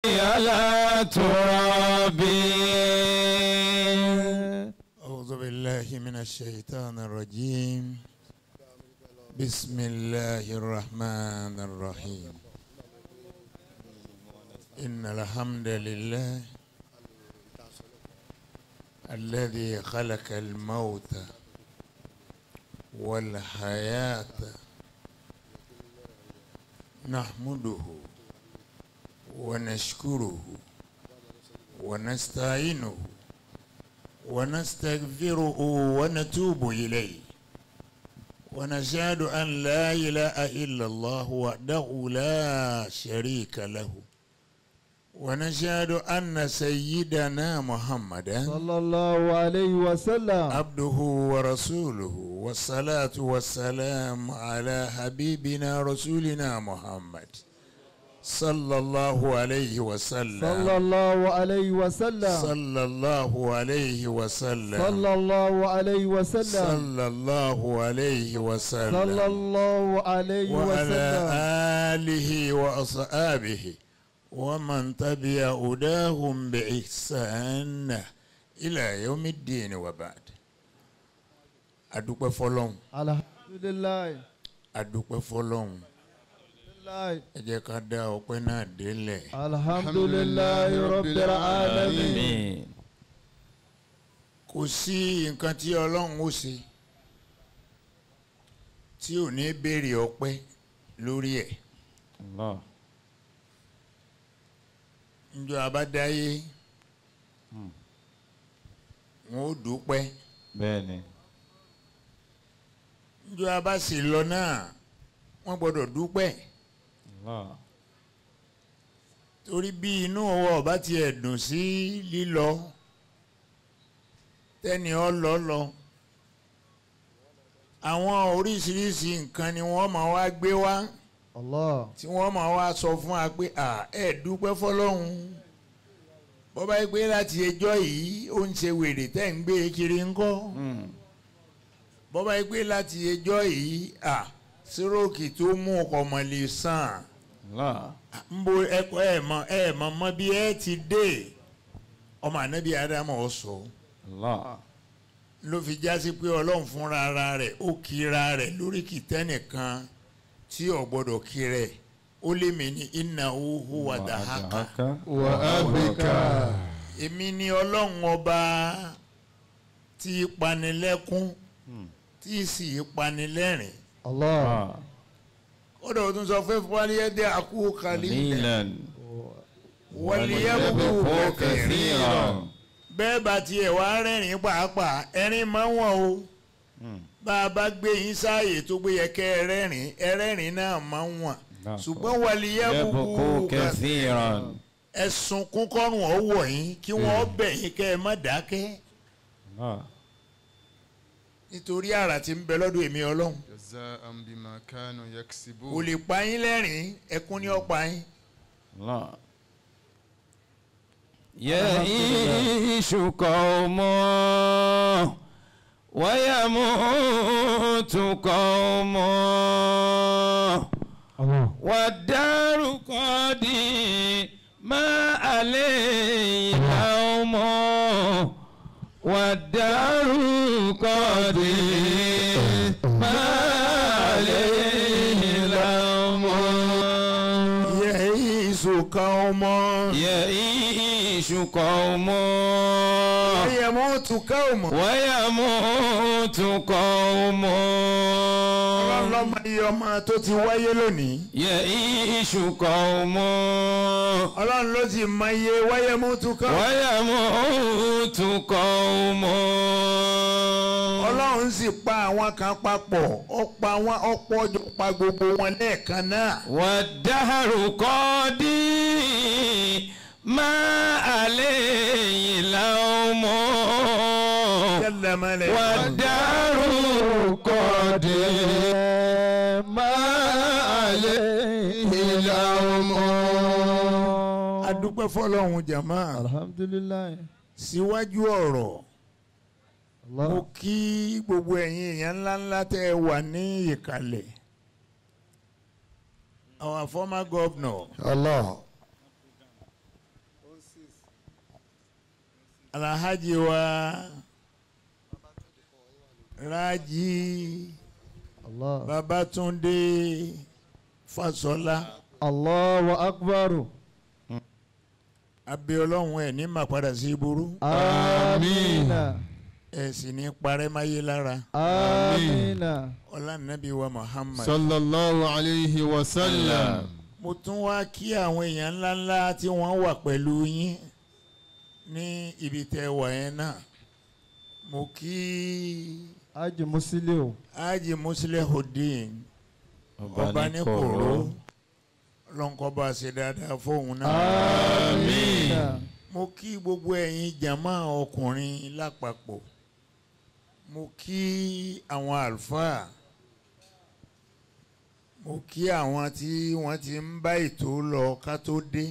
على ترابي. أعوذ بالله من الشيطان الرجيم. بسم الله الرحمن الرحيم. إن الحمد لله الذي خلق الموت والحياة نحمده ونشكره ونستعينه ونستغفره ونتوب إليه ونشهد أن لا إله إلا الله وحده لا شريك له ونشهد أن سيدنا محمدا صلى الله عليه وسلم عبده ورسوله والصلاة والسلام على حبيبنا رسولنا محمد صلى الله عليه وسلم. صلى الله عليه وسلم. صلى الله عليه وسلم. صلى الله عليه وسلم. صلى الله عليه وسلم. صلى الله عليه وسلم. وعلى آله وأصحابه ومن تبع هداهم بإحسان إلى يوم الدين وبعد. أدوك فلون. الحمد لله. أدوك فلون. ẹ jẹ́ ká dá ọpẹ́ náà délẹ̀. alhamdulillahi rabbil alamin. kò sí nǹkan tí ọlọ́run ó ṣe tí ò ní béèrè ọpẹ́ lórí ẹ̀. njọ́ abádáyé wọn ó dúpẹ́. bẹ́ẹ̀ni. njọ́ abásì lọ náà wọ́n gbọ́dọ̀ dúpẹ́. torí bí inú ọwọ́ ọba tiẹ̀ dùn sí lílọ tẹ́ni ọ lọ àwọn oríṣiríṣi nǹkan ni wọ́n máa wá gbé wá tí wọ́n máa wá sọ fún wa pé ẹ dúpẹ́ fọlọ́hún bọ́bá yìí pé láti ẹjọ́ yìí ó ń ṣe wèrè tẹ́ ń gbé kiri ńkọ́ bọ́bá yìí pé láti ẹjọ́ yìí síróòkì tó mú ọkọ̀ mọ̀lẹ́ sàn ń bo ẹ̀kọ́ ẹ̀ mọ̀ bí ẹ ti dé ọmọ ànábì ádámù ọ̀sọ́ ló fi jásí pé ọlọ́run fúnra ara rẹ̀ ó kíra rẹ̀ lórí kìtẹ́nìkan tí ò gbọ́dọ̀ kí rẹ̀ ó lé mi ní innahu huwa dahaka wa abika. èmi ni ọlọ́run ọba tí panilẹ́kún tí sì panilẹ́rìn. Allah. ó dọ̀ tún sọ pé wálíyẹ́dẹ́ àkú qalilan wálíyẹ́bùkù kathiran. bẹ́ẹ̀ bá tiẹ̀ wá rẹ́rìn pàápàá ẹ̀rín máa ń wọ̀n o bá a bá gbé yín sáàyè tó gbé yẹ kẹ́ ẹrẹ́rìn náà máa ń wọ̀n ṣùgbọ́n wálíyẹ́bùkù kathiran ẹ̀sùn kúnkọ́rùn ọ̀wọ̀ yín kí wọ́n bẹ̀ yín kẹ́ ẹ má dákẹ́ nítorí àrà tí ń bẹ lọ́dọ̀ èmi ọlọ́run. jaza'an bima kanu yaksibun. kò lè pa yín lẹ́rìn ẹkún ní ọ̀pá yín. ya'ishu qawmun wa yamutu qawmun wad-daru qadi ma alayhi lawmun wad-daru qadi ma alayhi lawmun. ya'ishu qawmun. ya'ishu qawmun. wa yamutu qawmun. wa yamutu qawmun. ọlọ́run lọ́mọ iye ọmọ tó ti wáyé lónìí. ya'ishu qawmun. ọlọ́run ló sì mọ iye wa yamutu qawmun. wa yamutu qawmun. ọlọ́run sì pa àwọn kan papọ̀ ó pa wọn ọ̀pọ̀ ọjọ́ pa gbogbo wọn lẹ́ẹ̀kan náà. wad-dahru qadi ma alayhi lawmun. wad-dahru qadi ma alayhi lawmun. a dúpẹ́ fọlọ́run jàmá. alhamdulilayi. síwájú ọ̀rọ̀ mo kí gbogbo ẹ̀yin èèyàn ńláńlá tẹ́ ẹ wà ní ìkàlẹ̀. our former governor Allah. Alhaji wa Raji Allah. Babatunde Fasola. Allahu akbar. Abẹ́ Ọlọ́run ẹ̀ ní máa padà sí burú. Amina. Ẹ̀ sì ní parẹ́ máyé lára. Amina. Ọlá Nàbí wa Muhammad. sallallahu alayhi wa sallam. Mo tún wá kí àwọn èèyàn ńláńlá tí wọ́n wà pẹ̀lú yín ní ibi tẹ́ wà yẹn náà. Mo kí Haji Musiliu. Haji Muslihuddin ọba ní kòró lọ́nkọ́ bá ṣe dáadáa fóun náà. Amina. Mo kí gbogbo ẹ̀yin jàmá ọkùnrin lápapọ̀. Mo kí àwọn àlùfáà. Mo kí àwọn tí wọ́n ti ń bá ètò lọ ká tó dé.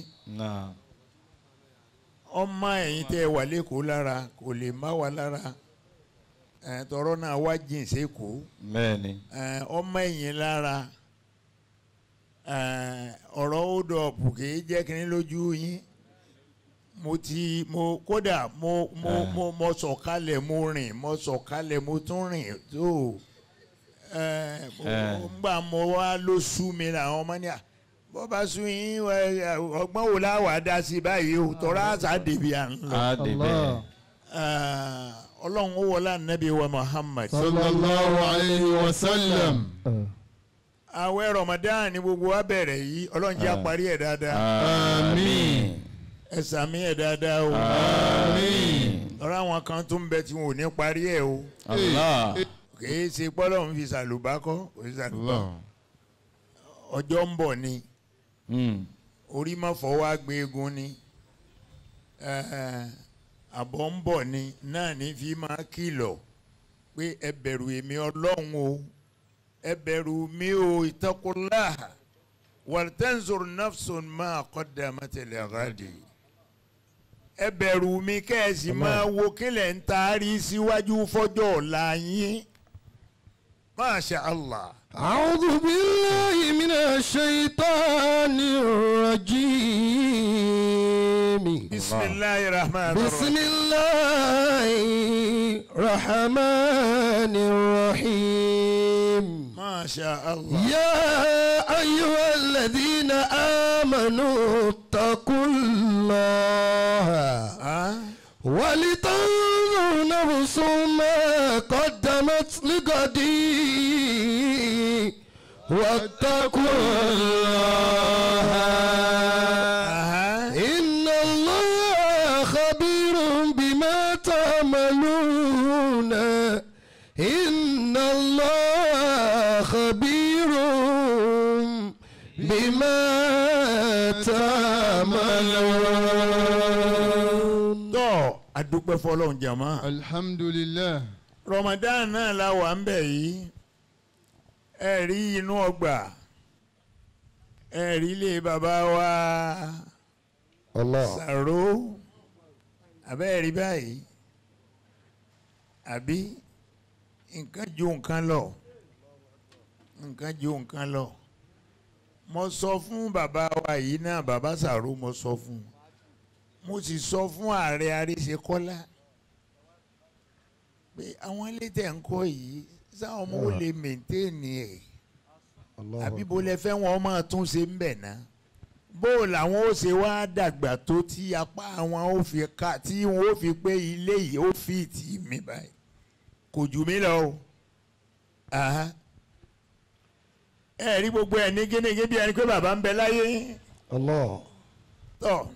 Ọmọ ẹ̀yin tẹ́ wà lẹ́kọ̀ọ́ lára kò lè má wà lára. Tọrọ náà wá jìn sékòó. bẹ́ẹ̀ni. Ọmọ ẹ̀yin lára. Ọ̀rọ̀ ó dọ̀pù kì í jẹ́ kínní lójú yín. Kódà mo sọ̀kalẹ̀ mo rìn mo sọ̀kalẹ̀ mo tún rìn tó ngbà mo wá ló sú mi làwọn ọmọ ní à bó bá sú yín ọgbọ́n wo láwàá dá sí báyìí o tọ́ra àṣà dèbí à ń lọ. Allah. Ọlọ́run ó wọlé ànábì wa Muhammad. sallallahu alayhi wa sallam. Àwẹ̀ Ramadan ni gbogbo wa bẹ̀rẹ̀ yìí Ọlọ́run jẹ́ àparí ẹ̀ dáadáa. àmín. Ẹ sàmí ẹ̀ dáadáa o. àmín. Ọ̀rọ̀ àwọn kan tó ń bẹ tí wọn ò ní parí ẹ̀ o. Allah. Kìí ṣe pọ́lọ́ ń fi sàlùbákọ́ kò sí sàlùbá. Ọjọ́ ń bọ̀ ni orí má fọwọ́ gbé egun ni àbọ̀ ń bọ̀ ni náà ní fi máa kìlọ̀ pé ẹ bẹ̀rù èmi Ọlọ́run o ẹ bẹ̀rù mi o ittaqullaha wal tanzur nafsun ma qaddamat lighadi. Ẹ bẹ̀rù mi kẹ́ẹ̀sì máa wo kílẹ̀ ń taari síwájú fọ́jọ́ ọ̀la yín. Masha Allah. أعوذ بالله من الشيطان الرجيم. Bismillahir Rahmanir Rahim. بسم الله الرحمن الرحيم. Masha Allah. يا أيها الذين آمنوا اتقوا الله ولتنظر نفس ما قدمت لغد واتقوا الله إن الله خبير بما تعملون إن الله خبير بما تعملون. Adúpẹ́ fọ́lọ́run jàmá. alhamdulillah. Ramadan náà la wà ń bẹ̀ yìí. Ẹ rí inú ọgbà. Ẹ rí ilé bàbá wa. Sàró. Àbẹ́ rí báyìí. Àbí nǹkan ju nǹkan lọ. Nǹkan ju nǹkan lọ. Mo sọ fún bàbá wa yìí náà bàbá Sàró mo sọ fún un. Mo sì sọ fún ààrẹ Arísekọ́lá pé àwọn ilé tẹ̀ ń kọ́ yìí sáwọn ọmọ ó lè mẹ̀ntẹ́ẹ̀nì ẹ̀ àbí bó lẹ fẹ́ wọn máa tún ṣe ń bẹ̀ ná bó làwọn ó ṣe wá dàgbà tó tí apá àwọn ó fi ká tí wọn ó fi pé ilé yìí ó fi tì mí báyìí kò jù mí lọ o ẹ rí gbogbo ẹ̀ ní gẹ́gẹ́ bí ẹni pé bàbá ń bẹ láyé tọ́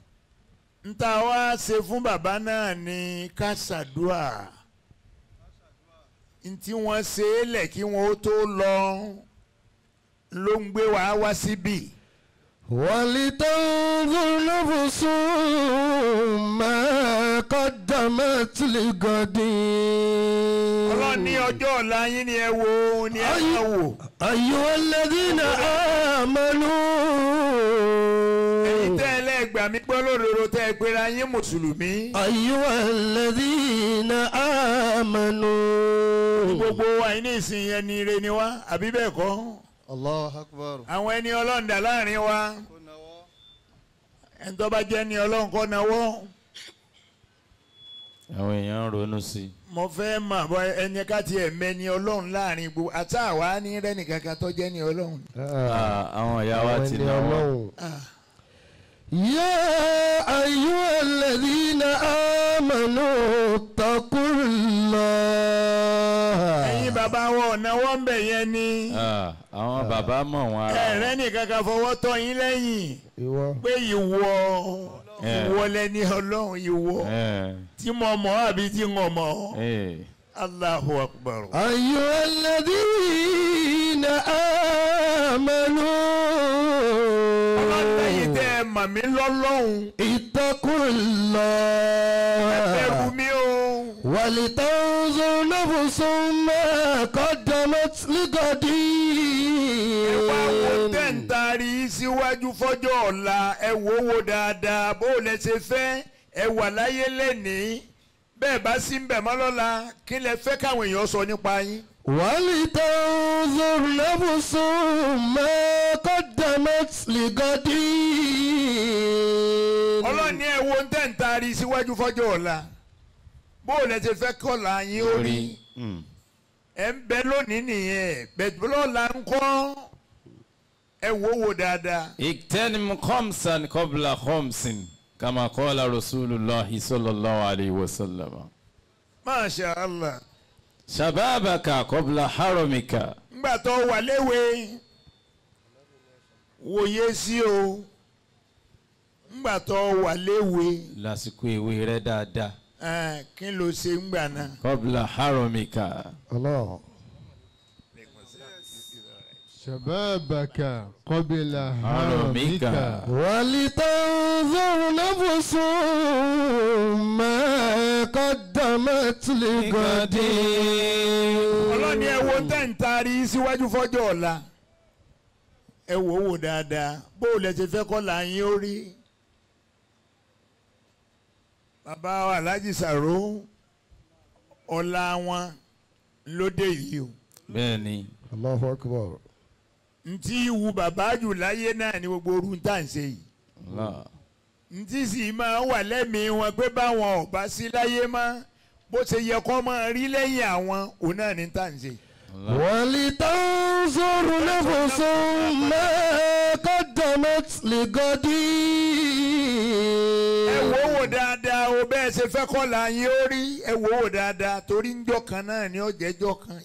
nta wá ṣe fún bàbá náà ní ká ṣàdúà ntí wọ́n ṣe é lẹ̀ kí wọ́n ó tó lọ ló ń gbé wá síbí. ولتنظر نفس ما قدمت لغد. Ọlọ́run ní ọjọ́ ọ̀la yín ni ẹ wo ni ẹ máa wò. أيها الذين آمنوا. Ẹ̀yin tẹ́ ẹ lẹ́gbàá mi gbọ́ lódodo tẹ́ ẹ pera yín mùsùlùmí. أيها الذين آمنوا. Gbogbo wa yín ní ìsìn yẹn ni ire ni wá àbí bẹ́ẹ̀ kọ́. Allahu akbar. Àwọn ẹni Ọlọ́run dà láàrin wa. ẹni tó bá jẹ́ ní ọlọ́run kọ́ náwó. àwọn èèyàn ń ronú sí i. mo fẹ́ mọ̀ bọ́ ẹni ká tiẹ̀ mẹ́ni ọlọ́run láàrin gbogbo àtàwá ní rẹ́nì kankan tó jẹ́ ní ọlọ́run. àwọn ìyá wa ti náwó. يا أيها الذين آمنوا اتقوا الله. ẹ̀yin bàbá wọn náwó ń bẹ̀ yẹn ni. àwọn bàbá mọ̀ wọn ara. ẹ̀rẹ́ nìkankan fọwọ́ tọ́ yín lẹ́yìn pé ìwọ lẹni ọlọ́run ìwọ tí mo mọ̀ àbí tí mo mọ̀. Allahu akbar. أيها الذين آمنوا ọlọ́dẹ̀yìn tẹ́ ẹ mọ̀ mí lọ́lọ́hun. اتقوا الله. ẹ bẹ̀rù mi o. ولتنظر نفس ما قدمت لغد. ẹ wá wo tẹ́ǹtàrí síwájú fọ́jọ́ ọ̀la ẹ wò wò dáadáa bó lẹ ṣe fẹ́ ẹ wà láyé lẹ́nìí bẹ́ẹ̀ bá sí ń bẹ̀ mọ́ lọ́la kí lẹ fẹ́ káwọn èèyàn sọ nípa yín. ولتنظر نفس ما قدمت لغد. ọlọ́ni ẹ wo tẹ́ǹtàrí síwájú fọ́jọ́ ọ̀la bó lẹ ṣe fẹ́ kọ́la yín ó rí ẹ ń bẹ lónìí nìyẹn bẹ́ẹ̀ lọ́la ń kọ́ ẹ wò wò dáadáa. اغتنم خمسا قبل خمس كما قال رسول الله صلى الله عليه وسلم. Masha Allah. شبابك قبل حرمك. ngbà tó wà léwe wòye sí o ngbà tó wà léwe lásìkò èwe rẹ dáadáa. kí ló ṣe ngbà náà. قبل حرمك. الله. شبابك قبل حرمك. حرمك. ولتنظر نفس ما قدمت لغد. ọlọ́ni ẹ wo tẹ́ǹtàrí síwájú fọ́jọ́ ọ̀la ẹ wò wò dáadáa bó o lẹ ṣe fẹ́ kọ́ là ń yín ó rí. bàbá wa Alhaji Sàró ọ̀la wọn lóde yìí o. bẹ́ẹ̀ni. Allahu Akbar. ntí ìwù bàbá jù láyé náà ni gbogbo orun tá à ń ṣe yìí. Allah. ntí sì máa wà lẹ́mìí wọn pé báwọn ò bá sí láyé mọ́ bó ṣe yẹ kó máa rí lẹ́yìn àwọn òun náà ní tá à ń ṣe. ولتنظر نفس ما قدمت لغد. ẹ wò wò dáadáa o bẹ́ẹ̀ ṣe fẹ́ kọ́ là ń yé ó rí ẹ wò wò dáadáa torí ńjọ́ kan náà ni ó jẹ́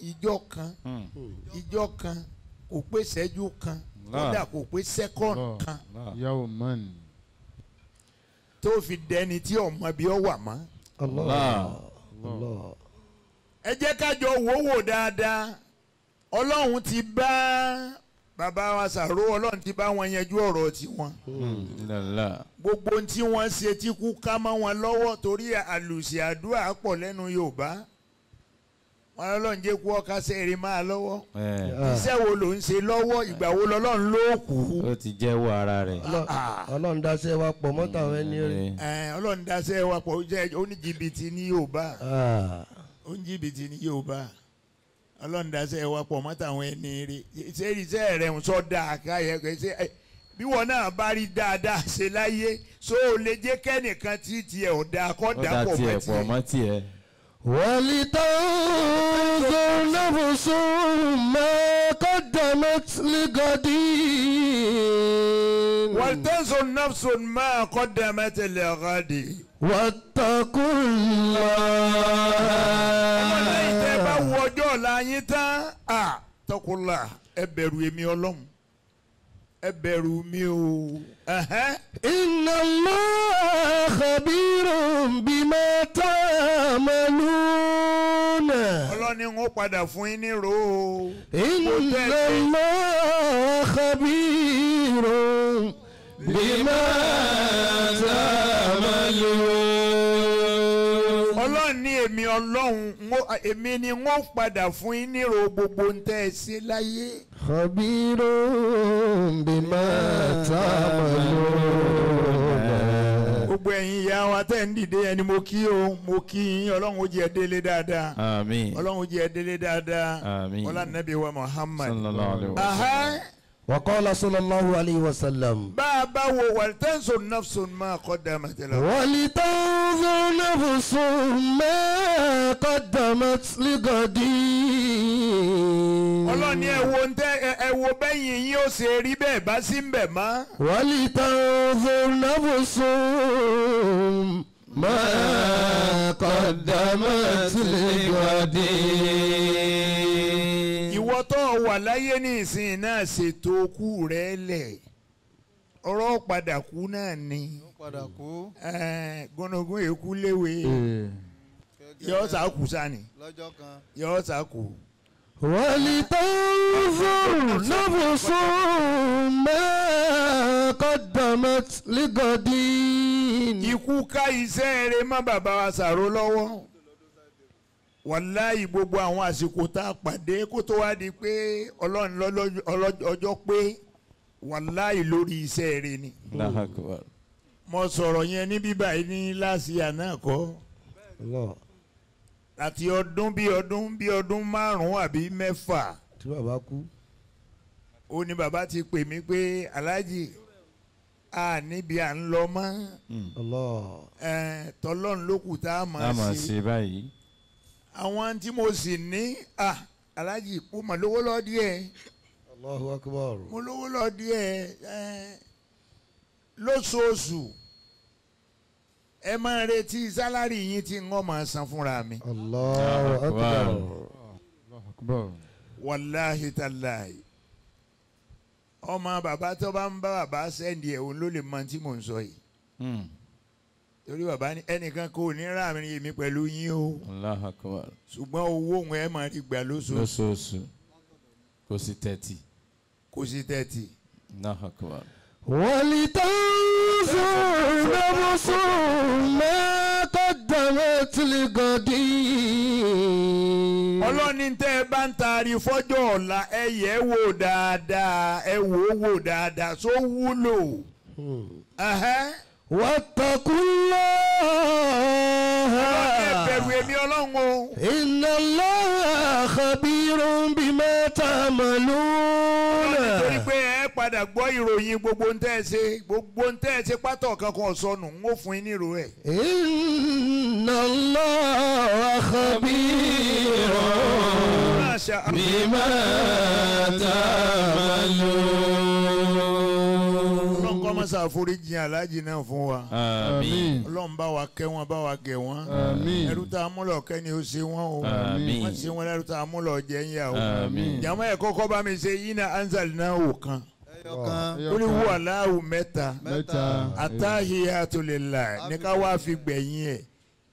ìjọ́ kan kò pé ṣẹ́jú kan kódà kò pé sẹ́kọ̀ndì kan يوما. tó fi dẹni tí ọmọ bí ó wà mọ́. Allah. ẹ jẹ́ ká jọ wò wò dáadáa ọlọ́run ti bá bàbá wa Sàró ọlọ́run ti bá wọn yanjú ọ̀rọ̀ tiwọn. gbogbo ohun tí wọ́n ṣe tí kú ká mọ́ wọn lọ́wọ́ torí àlùsí àdúrà pọ̀ lẹ́nu Yorùbá wọn lọ́lọ́run jẹ́ kú ọkà sẹ́ẹ̀rì máa lọ́wọ́ iṣẹ́ wo ló ń ṣe lọ́wọ́ ìgbà wo lọ́lọ́run ló kù. ó ti jẹ́wọ́ ara rẹ̀. Ọlọ́run dáṣẹ́ wa pọ̀ mọ́tà àwọn ẹni rí. Ọlọ́run dáṣẹ́ wa pọ̀ ó ní jìbìtì ní Yorùbá ó ní jìbìtì ní Yorùbá Ọlọ́run dáṣẹ́ wa pọ̀ mọ́tà àwọn ẹni rí iṣẹ́ rẹ̀ ń sọ dáa káyẹ kẹsẹ́ bí wọn náà bá rí dáadáa ṣe láyé so ó lè jẹ́ kẹ́nìkan tí tiẹ̀ ò dáa kọ́ dà pọ̀ mọ́ tiẹ̀. ولتنظر نفس ما قدمت لغد. ولتنظر نفس ما قدمت لغد. واتقوا الله. ọmọlẹ́yìn tẹ́ bá wo ọjọ́ ọ̀la yín tán tọkùnlá ẹ bẹ̀rù èmi Ọlọ́run ẹ bẹ̀rù mi o. إن الله خبير بما تعملون. Ọlọ́ni ń padà fún yín ní ro o. إن الله خبير بما تعملون. Ọlọ́ni èmi Ọlọ́run èmi ni wọ́n padà fún yín ní ro gbogbo ń tẹ́ ẹ ṣe láyé. خبير بما تعملون. gbogbo ẹ̀yin ìyá wa tẹ́ ń dìde ẹni mo kí o mo kí yín Ọlọ́run ó jẹ́ délé dáadáa. àmín. Ọlọ́run ó jẹ́ délé dáadáa. àmín. ọlá nàbí wa Muhammad. sallallahu alaihi wasallam. وقال صلى الله عليه وسلم bá a bá wo wàlítẹ́nsọ̀ nafsun ma qaddamat lahu. ولتنظر نفس ما قدمت لغد. ọlọ́ni ẹ wo bẹ́yìn yín ó ṣe rí bẹ́ẹ̀ bá sí ń bẹ̀ mọ́. ولتنظر نفس ما قدمت لغد. ìwọ tó wà láyé ní ìsìn náà ṣètò kú rẹ lẹ̀ ọ̀rọ̀ padà kú náà ni padà kú gúnugún èkú léwe yọ sàkú sani lọ́jọ́ kan. yọ sàkú. ولتنظر نفس ما قدمت لغد. ikú ká iṣẹ́ rẹ má bàbá wa sàrò lọ́wọ́ wàláyé gbogbo àwọn àsìkò tá a pàdé kó tó wá di pé ọlọ́run ọjọ́ pé wàláyé lórí iṣẹ́ rẹ ni. Allahu Akbar. mo sọ̀rọ̀ yẹn ní bíbá yìí ní láṣìá náà kọ́ àti ọdún bí ọdún márùn-ún àbí mẹ́fà tí bàbá kú. ó ní bàbá ti pè mí pé aláàjì a níbi à ń lọ mọ́ tọ́lọ́run ló kù tá a a máa máa ṣe ṣe báyìí. àwọn tí mo sì ní aláàjì mo mọ̀ lówó lọ díẹ̀ Allahu Akbar. mo lówó lọ díẹ̀ lóṣooṣù ẹ máa retí sálárì yín tí wọ́n máa san fúnra mi. Allahu Akbar. Akbar. wàláhi tàláhi ọmọ bàbá tó bá ń bá bàbá sẹ́ndì ẹ̀ òun ló lè mọ tí mò ń sọ yìí torí bàbá ní ẹnìkan kò ní ráàmì èmi pẹ̀lú yín o Allahu Akbar. ṣùgbọ́n owó òun ẹ̀ máa rí gbà lóṣooṣù lóṣooṣù kò sí 30. kò sí 30. Allahu Akbar. ولتنظر نفس ما قدمت لغد. ọlọ́ni tẹ́ ẹ bá ń taari fọ́jọ́ ọ̀la ẹ yẹ̀ wò dáadáa ẹ wò dáadáa só wúlò. واتقوا ẹ الله bẹ̀rù èmi ọlọ́run o. إن الله خبير بما تعملون. nítorí pé ẹ padà gbọ́ ìròyìn gbogbo ń tẹ́ ẹ ṣe pátọ̀ kankan sọnù ń ó fún yín nírò ẹ̀. إن الله خبير Masha Allah. بما تعملون. ọlọ́run kọ́ máa ṣàforíjì aláàjì náà fún wa. Àmín. ọlọ́run bá wa kẹ́ wọn bá wa gẹ̀ wọ́n. Àmín. ẹrú tá a mú lọ kẹ́ ni ó ṣe wọ́n o. Àmín. wọ́n ṣe wọn lẹ́rú tá a mú lọ jẹ́ ń yà o. Àmín. jàmọ́ ẹ̀ kọ́kọ́ bá mi ṣe yín náà anzal náà ò kan. ẹyọkan ó ní wú aláwù mẹ́ta. Mẹ́ta. Attahiyatu lillah ní ká wá fi gbẹ̀yìn ẹ̀.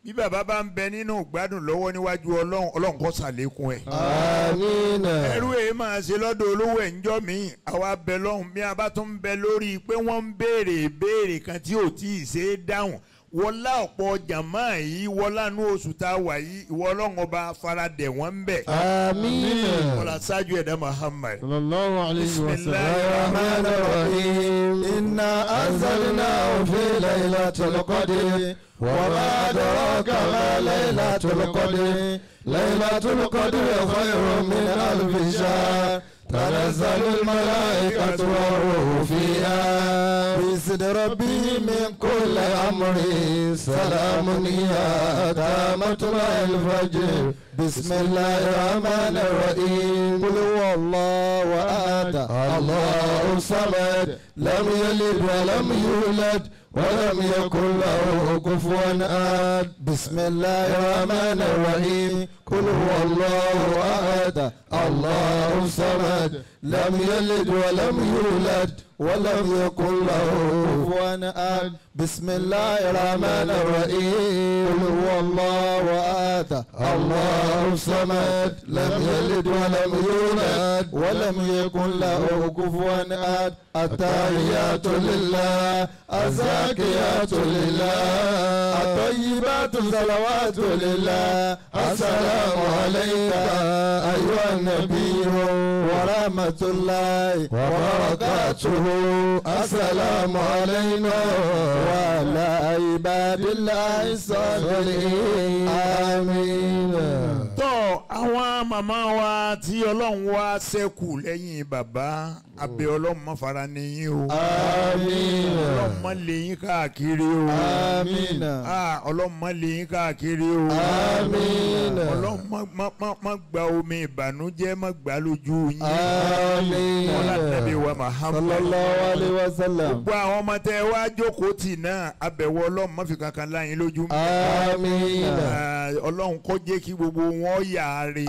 bí bàbá bá ń bẹ nínú ìgbádùn lọ́wọ́ níwájú ọlọ́run kó ṣàlékún ẹ̀. آمين. ẹrú èyí máa ṣe lọ́dọ̀ olówó ẹ̀ ń jọ́ mi àwa bẹ lọ́hùn bí a bá tún ń bẹ lórí pé wọ́n ń béèrè ìbéèrè kan tí ò tí ì ṣe é dáhùn wọlá ọ̀pọ̀ jàmá yìí wọlá nú oṣù tá a wà yìí ìwọ ọlọ́run ọba faradẹ̀ wọ́n ń bẹ̀. آمين. wọlá ṣáájú ẹ̀dá Muhammad. Sallallahu alayhi wa sallam. الرحمن الرحيم. إنا أنزلناه في ليلة القدر وما أدراك ما ليلة القدر ليلة القدر خير من ألف شهر تنزل الملائكة والروح فيها بإذن ربهم من كل أمر سلام هي حتى مطلع الفجر بسم الله الرحمن الرحيم قل هو الله أحد الله الصمد لم يلد ولم يولد ولم يكن له كفوا أحد بسم الله الرحمن الرحيم قل هو الله أحد الله الصمد لم يلد ولم يولد ولم يكن له كفوا أحد بسم الله الرحمن الرحيم قل هو الله أحد الله الصمد لم يلد ولم يولد ولم يكن له كفوا أحد التحيات لله الزاكيات لله الطيبات صلوات لله السلام السلام عليك أيها النبي ورحمة الله وبركاته السلام علينا وعلى عباد الله الصالحين آمين. tọ́ àwọn màmá wa tí ọlọ́run wá ṣẹ́kù lẹ́yìn bàbá abẹ́ ọlọ́run má fara níyìn o. آمين. ọlọ́run má lé yín káàkiri o. آمين. ọlọ́run má lé yín káàkiri o. آمين. ọlọ́run má gba omi ìbànújẹ́ má gbà lójú yín. آمين. ọlá nàbí wa صلى Muhammad. الله عليه وسلم. gbogbo àwọn ọmọ tẹ wá jókòó tì náà abẹ̀wò ọlọ́run má fi kankan láyìn lójú. آمين. ọlọ́run kó jẹ́ kí gbogbo wọn yàrá.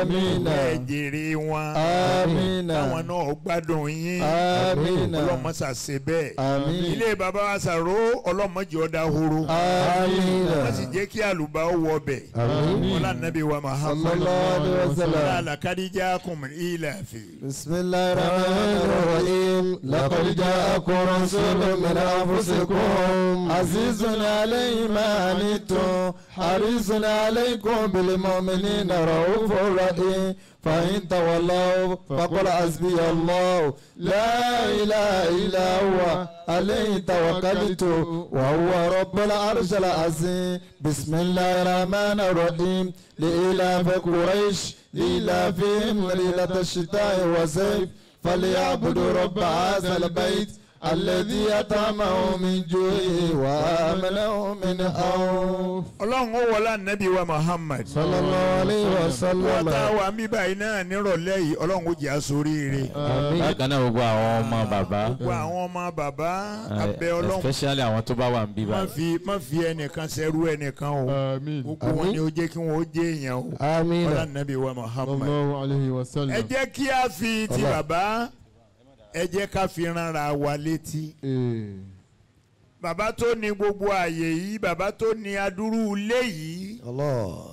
آمين. ẹ̀jẹ̀rẹ̀ wọn. آمين. táwọn náà gbádùn yín. آمين. ọlọ́mọ ṣàṣe bẹ́ẹ̀. آمين. ilé bàbá wa ṣàró ọlọ́mọ jẹ́ ọ̀dà horo. آمين. wọ́n sì jẹ́ kí àlùbá ó wọ bẹ̀. آمين. ọlá nàbí wa Muhammad. صلى الله عليه وسلم. alakadija kum ilafi. بسم الله الرحمن الرحيم. لقد جاءكم رسول من أنفسكم عزيز عليه ما عنتم حريص عليكم بالمؤمنين رؤوف رحيم فإن تولوا فقل حسبي الله لا إله إلا هو عليه توكلت وهو رب العرش العظيم. بسم الله الرحمن الرحيم. لإلاف قريش لإلافهم ليلة الشتاء والصيف فليعبدوا رب هذا البيت الذي أطعمهم من جوع وآمنهم من خوف. ọlọ́run ó wọlá nàbí wa Muhammad. صلى الله عليه وسلم. wọ́n tá a wà mí báyìí náà nírọ̀lẹ́ yìí ọlọ́run ó jẹ́ aṣoríire. bákan náà gbogbo àwọn ọmọ bàbá gbogbo àwọn ọmọ bàbá abẹ́ ọlọ́run especially àwọn tó bá wà ń bí báyìí. má fi ẹnìkan ṣẹrú ẹnìkan o. آمين. gbogbo wọn ni ó jẹ́ kí wọn ó jẹ́ èèyàn o. آمين. ọlá nàbí wa صلى Muhammad. الله عليه ẹ وسلم. jẹ́ kí a fi ti bàbá ẹ jẹ́ ká fi ránra wa létí. bàbá tó ní gbogbo ààyè yìí bàbá tó ní adúrú ilé yìí. الله.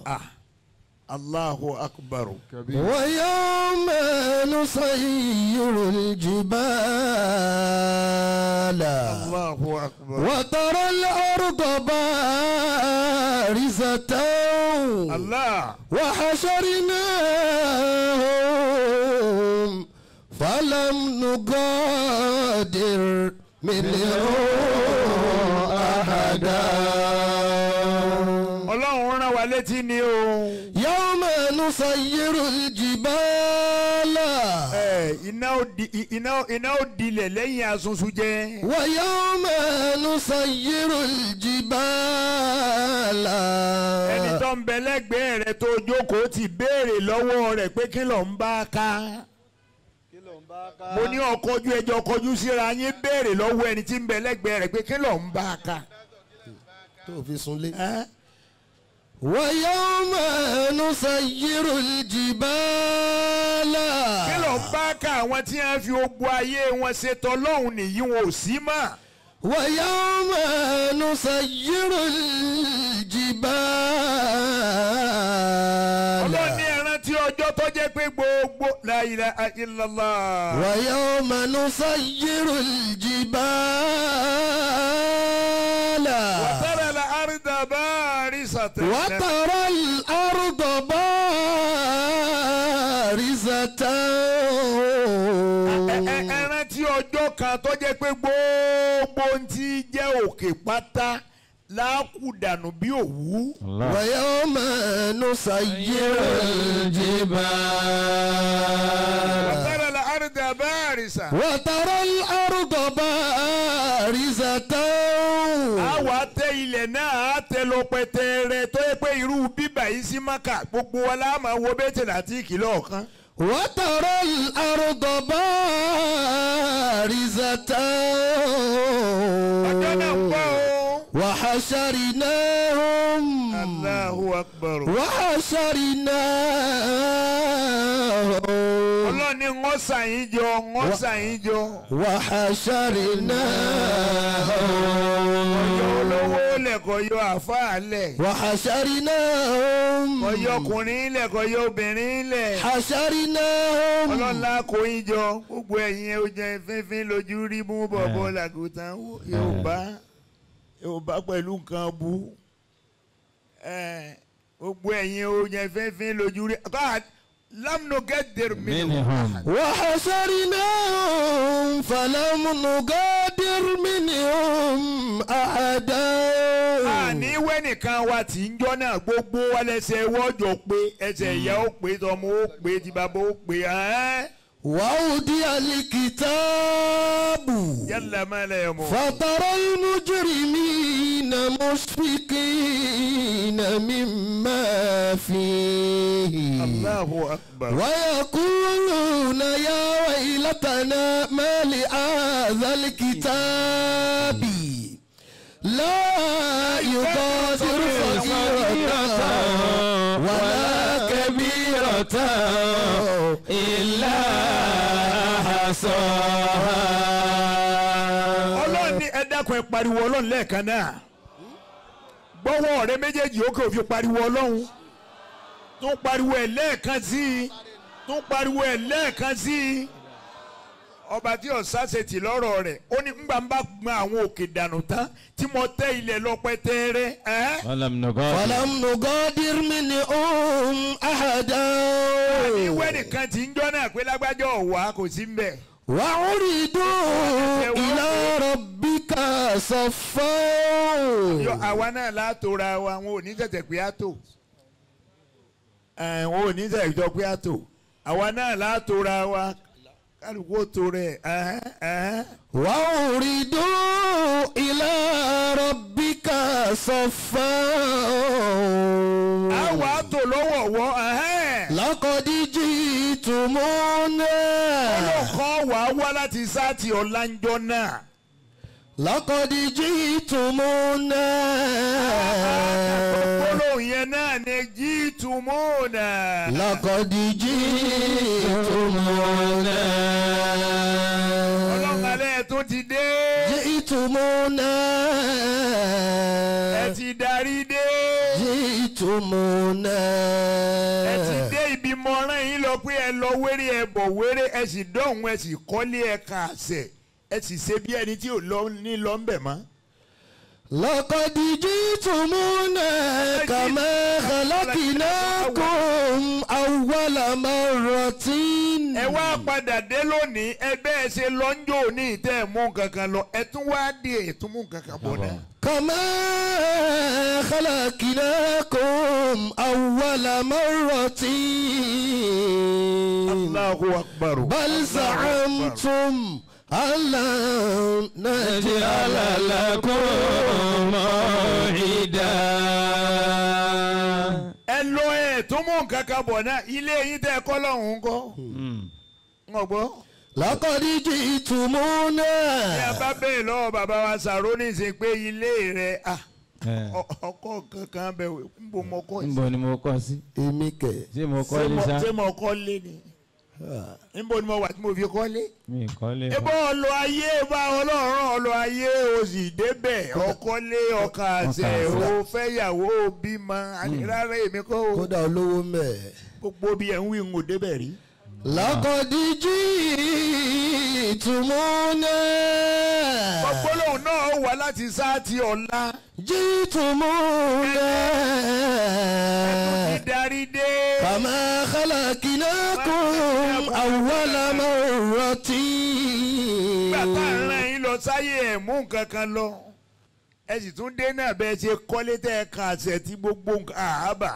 Allahu akbar. ويوم نسير الجبال Allahu akbar. وترى الأرض بارزة Allah. وحشرناهم فلم نغادر منهم أحدا. ọlọ́run rán wa létí ni o. يوم نسير الجبال iná ó dilẹ̀ lẹ́yìn asunsun jẹ́. ويوم نسير الجبال. ẹni tó ń bẹ lẹ́gbẹ̀ẹ́ rẹ̀ tó jókòó ti béèrè lọ́wọ́ rẹ̀ pé kí ló ń bá ká. mo ní ọkọjú ẹjọ́ kọjú síra yín béèrè lọ́wọ́ ẹni tí ń bẹ lẹ́gbẹ̀ẹ́ rẹ̀ pé kí ló ń bá ká. tó fi sunlé. ويوم نسير الجبال. kí ló ń bá ká àwọn tí wọ́n fi ogun ayé wọn ṣe tọ́lọ́hún nìyí wọn ò sí mọ́. ويوم نسير الجبال. ọlọ́ni ẹran tí ọjọ́ tó jẹ́ pé gbogbo la ilaha illallah. ويوم نسير الجبال. وترى الأرض بارزة. وترى الأرض بارزة. ẹran tí ọjọ́ kan tó jẹ́ pé gbogbo ohun tí jẹ́ òkè pátá lákùdànù bí òwú. ويوم نسير الجبال. وترى الأرض بارزة. وترى الأرض بارزة. àwa tẹ ilẹ̀ náà á tẹ lọ pẹ̀tẹ́rẹ́ tó yẹ pé irú bíbà yìí sí Mákà gbogbo wa la máa wo bẹ́tẹ̀ láti ìkìlọ̀ ọ̀kan. وترى الأرض بارزة. ọjọ́ náà ń bọ̀ o. وحشرناهم. Allahu akbar. وحشرناهم. ọlọ́ni ń sàyìn jọ ń sàyìn jọ. وحشرناهم. ọjọ́ olówó lẹ̀kọ̀ yọ àfáà lẹ̀. وحشرناهم. ọjọ́ ọkùnrin lẹ̀kọ̀ yọ obìnrin lẹ̀. حشرناهم. ọlọ́lá kò ń jọ gbogbo ẹ̀yin ó jẹ fínfín lójú rí mú bọ̀bọ̀ làgùtàn Yorùbá pẹ̀lú nǹkan bú gbogbo ẹ̀yin oyin fẹ́fẹ́ lójú rí lam nugadir minhum. وحشرناهم فلم نغادر منهم أحدا. àní wẹ́nìkan wa tí ń jọ́ náà gbogbo wa lẹ́sẹ̀ wọ́jọ́ pé ẹsẹ̀ ìyá ó pé tọmọ ó pé tí bàbá ó pé. وأوتي الكتاب يلا ما لا يموت. فترى المجرمين مشفقين مما فيه. الله أكبر. ويقولون يا ويلتنا ما لهذا الكتاب لا يغادر صغيرة ولا كبيرة إلا حصاها. ọlọ́run ní ẹ dákun ẹ pariwo ọlọ́run lẹ́ẹ̀kan náà gbọ́wọ́ rẹ méjèèjì ó kò fi pariwo ọlọ́run tún pariwo ẹ̀ lẹ́ẹ̀kan sí i tún pariwo ẹ̀ lẹ́ẹ̀kan sí i ọba tí ọ̀sá ṣe tì lọ́rọ̀ rẹ̀ ó ní ngbà ń bá gbọ́n àwọn òkè dànù tán tí mo tẹ́ ilẹ̀ lọ́pẹ́ tẹ́rẹ́. فلم نغادر منهم أحدا. àní wẹ́nìkan tí ń jọ́ náà pé lágbájọ́ ọ̀wá kò sí ń bẹ̀. وعرضوا إلى ربك صفا. àwa náà látòra wa wọn ò ní tẹ̀tẹ̀ pé á tò wọn ò ní tẹ̀tẹ̀ pé á tò àwa náà látòra wa kálukú tó rẹ̀. وعرضوا إلى ربك صفا. àwa tó lọ́wọ́wọ́. لقد جئتمونا. ọlọ́kọ́ wà á wá láti sáàtì ọ̀lànjọ́ náà. لقد جئتمونا. gbólóhùn yẹn náà ni جئتمونا. لقد جئتمونا. ọlọ́run alẹ́ tó ti dé. جئتمونا. ẹ ti darí dé. جئتمونا. ẹ ti dé ibi mọ́rán yín lọ pé ẹ lọ wéré ẹ bọ̀ wéré ẹ sì dọ̀hún ẹ sì kọ́lé ẹ kà àṣẹ ẹ sì ṣe bí ẹni tí ò lọ ní lọ ń bẹ̀ mọ́. لقد جئتمونا كما خلقناكم أول مرة. ẹ wá padà dé lónìí ẹ bẹ́ẹ̀ ṣe lọ́njọ́ ní ìtẹ́ ẹ̀ mú kankan lọ ẹ tún wá dé ẹ tún mú kankan bọ̀ náà. كما خلقناكم أول مرة. Allahu akbar. بل زعمتم ألن نجعل لكم موعدا. ẹ lọ ẹ tún mú kankan bọ̀ náà ilé yín tẹ́ ẹ kọ́ lọ́hùn-ún kọ́. ń gbọ́. لقد جئتمونا. ẹ bá bẹ́ẹ̀ lọ́wọ́ bàbá wa Sàrónì ṣe pé ilé rẹ̀ ọkọ̀ kankan bẹ̀ ń bò mọ́ kọ́ sí. Níbo ni mo kọ́ sí? èmi kẹ̀. Ṣé mo kọ́ lé sá? ṣé mo kọ́ lé ni níbo ni mo wà tí mo fi kọ́ lé. Mi kọ́ lé. ebo ọlọ ayé bá ọlọ́run ọlọ ayé o sì débẹ̀ ọkọ́lé ọkà àṣẹ o fẹ́yàwó bímọ rárá èmi kọ́ o. kódà olówó mẹ́. gbogbo bí ẹ̀ ń wí ń wò débẹ̀ rí. لقد جئتمونا. ọgbọ́lọ́hùn náà wà láti sáàtì ọ̀la. جئتمونا. darí dé. كما خلقناكم أول مرة. bàtà ràn yín lọ sáyé ẹ̀ mú nǹkan kan lọ. ẹ sì tún dé náà bẹ́ẹ̀ ṣe kọ́lé tẹ́ ẹ kan àṣẹ tí gbogbo nǹkan àhábà.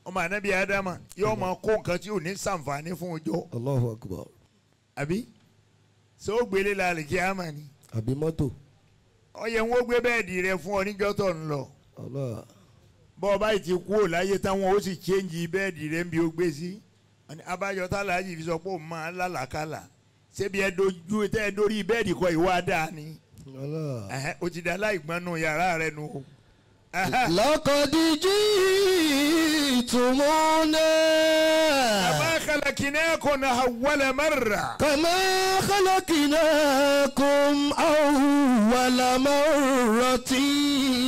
ọmọ anabi adama yóò máa kó nǹkan tí ò ní ṣàǹfààní fún ọjọ́. Allahu Akbar. àbí ṣé ó gbélé lálẹ́ kí á mà ní. àbí mọ́tò. ọyẹ ń wó gbé bẹ́ẹ̀dì rẹ fún ọ níjọ́ tó ń lọ. bọ́ ọ báyìí ti kú ò láyé táwọn ó sì chéǹjì bẹ́ẹ̀dì rẹ ń bí ó gbé sí. abájọ tálàájì fi sọ pé òun máa lálàkàlà ṣébi ẹ dojú tẹ́ ẹ dórí bẹ́ẹ̀dì kọ ìwà dáa ni. ó ti dá láìgbọ́nù yàrá rẹ nu. لقد جئتمونا. كما خلقناكم أول مرة. كما خلقناكم أول مرة.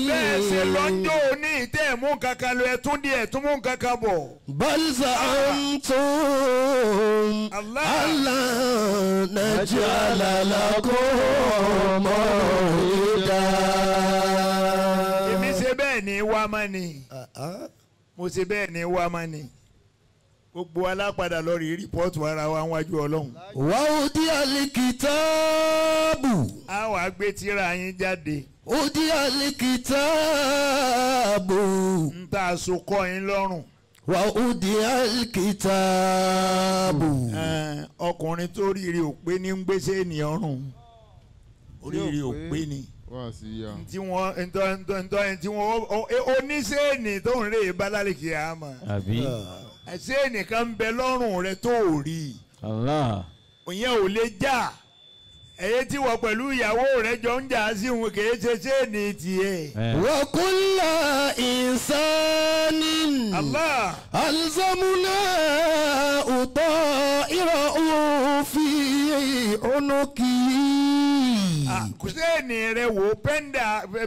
bẹ́ẹ̀ ṣe lọ́jọ́ òní tẹ́ ẹ̀ mú kankan lọ ẹ̀ tún di ẹ̀ tún mú kankan bọ̀. بل زعمتم ألا نجعل لكم موعدا. èmi ṣe bẹ́ẹ̀ ni wá má ni mo ṣe bẹ́ẹ̀ ni wá má ni gbogbo alápadà lọ rí rìpọ́ọ̀tù ara wa wájú ọlọ́run. وأودي الكتاب a wàá gbé tírà yín jáde أودي الكتاب ń tà sokọ́ yín lọ́rùn. وأودي الكتاب ọkùnrin tó rírì ò pé ní ń gbèsè ènìyàn rùn oríire ò pé ni wá sí ya. tí wọ́n tí wọ́n oníṣẹ́ẹ̀nì tó ń rè é bálálìkì àmọ́ àbí ṣẹ́ẹ̀nì kan ń bẹ lọ́rùn rẹ tó ò rí Allah òyìn ò lè jà ẹ̀yẹ tí wọ́n pẹ̀lú ìyàwó rẹ jọ ń jà sí òun kì í ṣe ṣẹ́ẹ̀nì tiẹ̀. وكل إنسان Allah ألزمناه طائره في عنقه ṣẹ́ẹ̀nì rẹ wò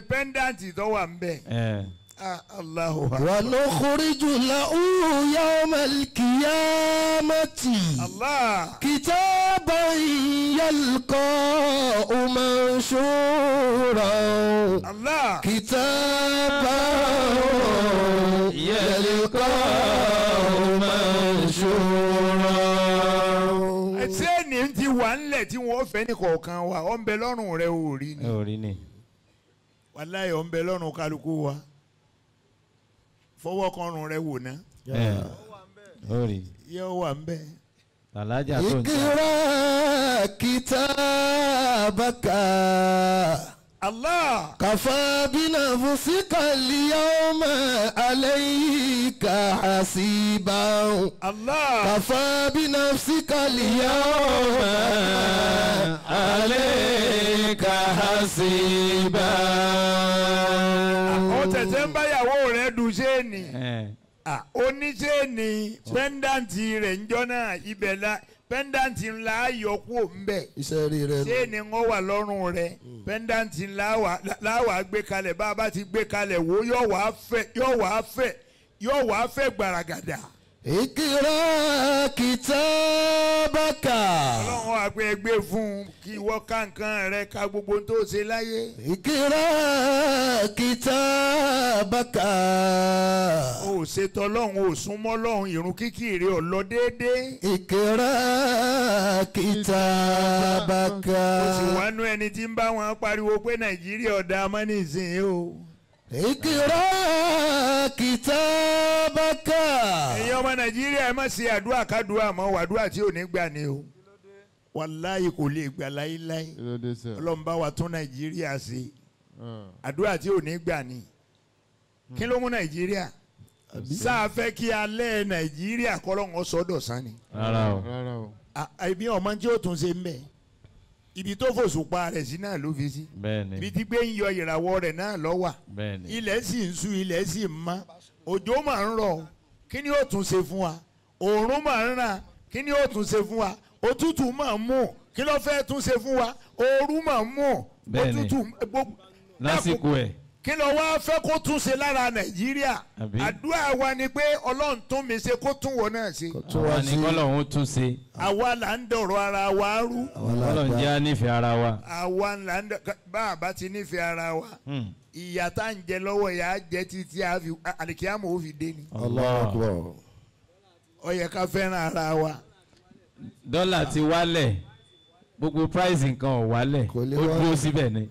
pẹ́ndàntì tó wà ń bẹ̀. Allahu akbar. ونخرج له يوم القيامة Allah. كتابا يلقاه منشورا Allah. كتابا يلقاه منشورا ṣẹ́ẹ̀nì ti wà ńlẹ̀ tí wọ́n fẹ́ ní kọ̀ọ̀kan wa ọ̀ ń bẹ lọ́rùn rẹ ò rí ni. orí ni wàláyé ọ̀ ń bẹ lọ́rùn kálukú wa fọwọ́ kan rùn rẹ wò ná orí yóò wà ń bẹ. alájà tó ń ta اقرأ كتابك Allah. كفى بنفسك اليوم عليك حسيبا Allah. كفى بنفسك اليوم عليك حسيبا ó tẹ̀sẹ̀ ń báyàwó rẹ̀ dùn ṣéènì oníṣéènì pẹ́ńdàntì rẹ̀ ń jọ́ náà ibẹ̀ la pẹ́ńdàntì ńlá ayọ̀kú òǹbẹ̀ iṣẹ́ rí rẹ nù. ṣéènì ń wà lọ́rùn rẹ̀ pẹ́ńdàntì ńlá láwà gbé kalẹ̀ bá a bá ti gbé kalẹ̀ wò yóò wá fẹ́ gbàràgàdà. اقرأ كتابك ọlọ́run wà pé ẹgbẹ́ fún un kí ìwọ ká nǹkan rẹ ká gbogbo tó ṣe láyé. اقرأ كتابك o ò ṣètò ọlọ́run o ò súnmọ́ ọlọ́run ìrun kíkì rẹ ò lọ déédéé. اقرأ كتابك ó sì wá nú ẹni tí ń bá wọn pariwo pé nàìjíríà ọ̀dà amánìsìn o. اقرأ كتابك ẹ̀yin ọmọ nàìjíríà ẹ má ṣe àdúrà kádùá mọ́ wàdúrà tí ò ní gbà ni o. wàláyé kò lè gbà láíláí kí ló dé sẹ́. ọlọ́run bá wa tún nàìjíríà ṣe àdúrà tí ò ní gbà ni. kí ló mú nàìjíríà sáà fẹ́ kí alẹ́ nàìjíríà kọ́lọ́hún sọ́dọ̀ sani. rárá o rárá o. ibi ọmọ tí ó tún ṣe ń bẹ̀ ibi tó fòṣùpá rẹ̀ sí náà ló fi sí bẹ́ẹ̀ni ibi tí gbé ń yọ ìràwọ̀ rẹ̀ náà ló wà bẹ́ẹ̀ni ilẹ̀ sì ń ṣú ilẹ̀ sì ń mọ́ òjò máa ń rọ̀ kí ni ó tún ṣe fún wa òòrùn máa ń ràn kí ni ó tún ṣe fún wa òtútù máa ń mú kí ló fẹ́ tún ṣe fún wa ooru máa ń mú Bẹ́ẹ̀ni. òtútù gbogbo lásìkò ẹ̀ kí ló wá fẹ́ kó tún ṣe lára nàìjíríà Àbí? àdúrà wa ni pé ọlọ́run tún mi ṣe kó tún wọ náà ṣe àwa ní kọ́lọ́hún tún ṣe àwa là ń dọ̀rọ̀ ara wa rú kọ́lọ́hún jẹ́ ànífẹ́ ara wa. àwa là ń bá a bá ti nífẹ̀ẹ́ ara wa ìyà tá à ń jẹ lọ́wọ́ yà á jẹ títí àlìkíyàmọ̀ ó fi dé ni Allahu Akbar. ó yẹ ká fẹ́ràn ara wa. dọ́là ti wálẹ̀ gbogbo price nǹkan ò wálẹ̀ Kò lè ó wálẹ̀. dúró síbẹ̀ ni.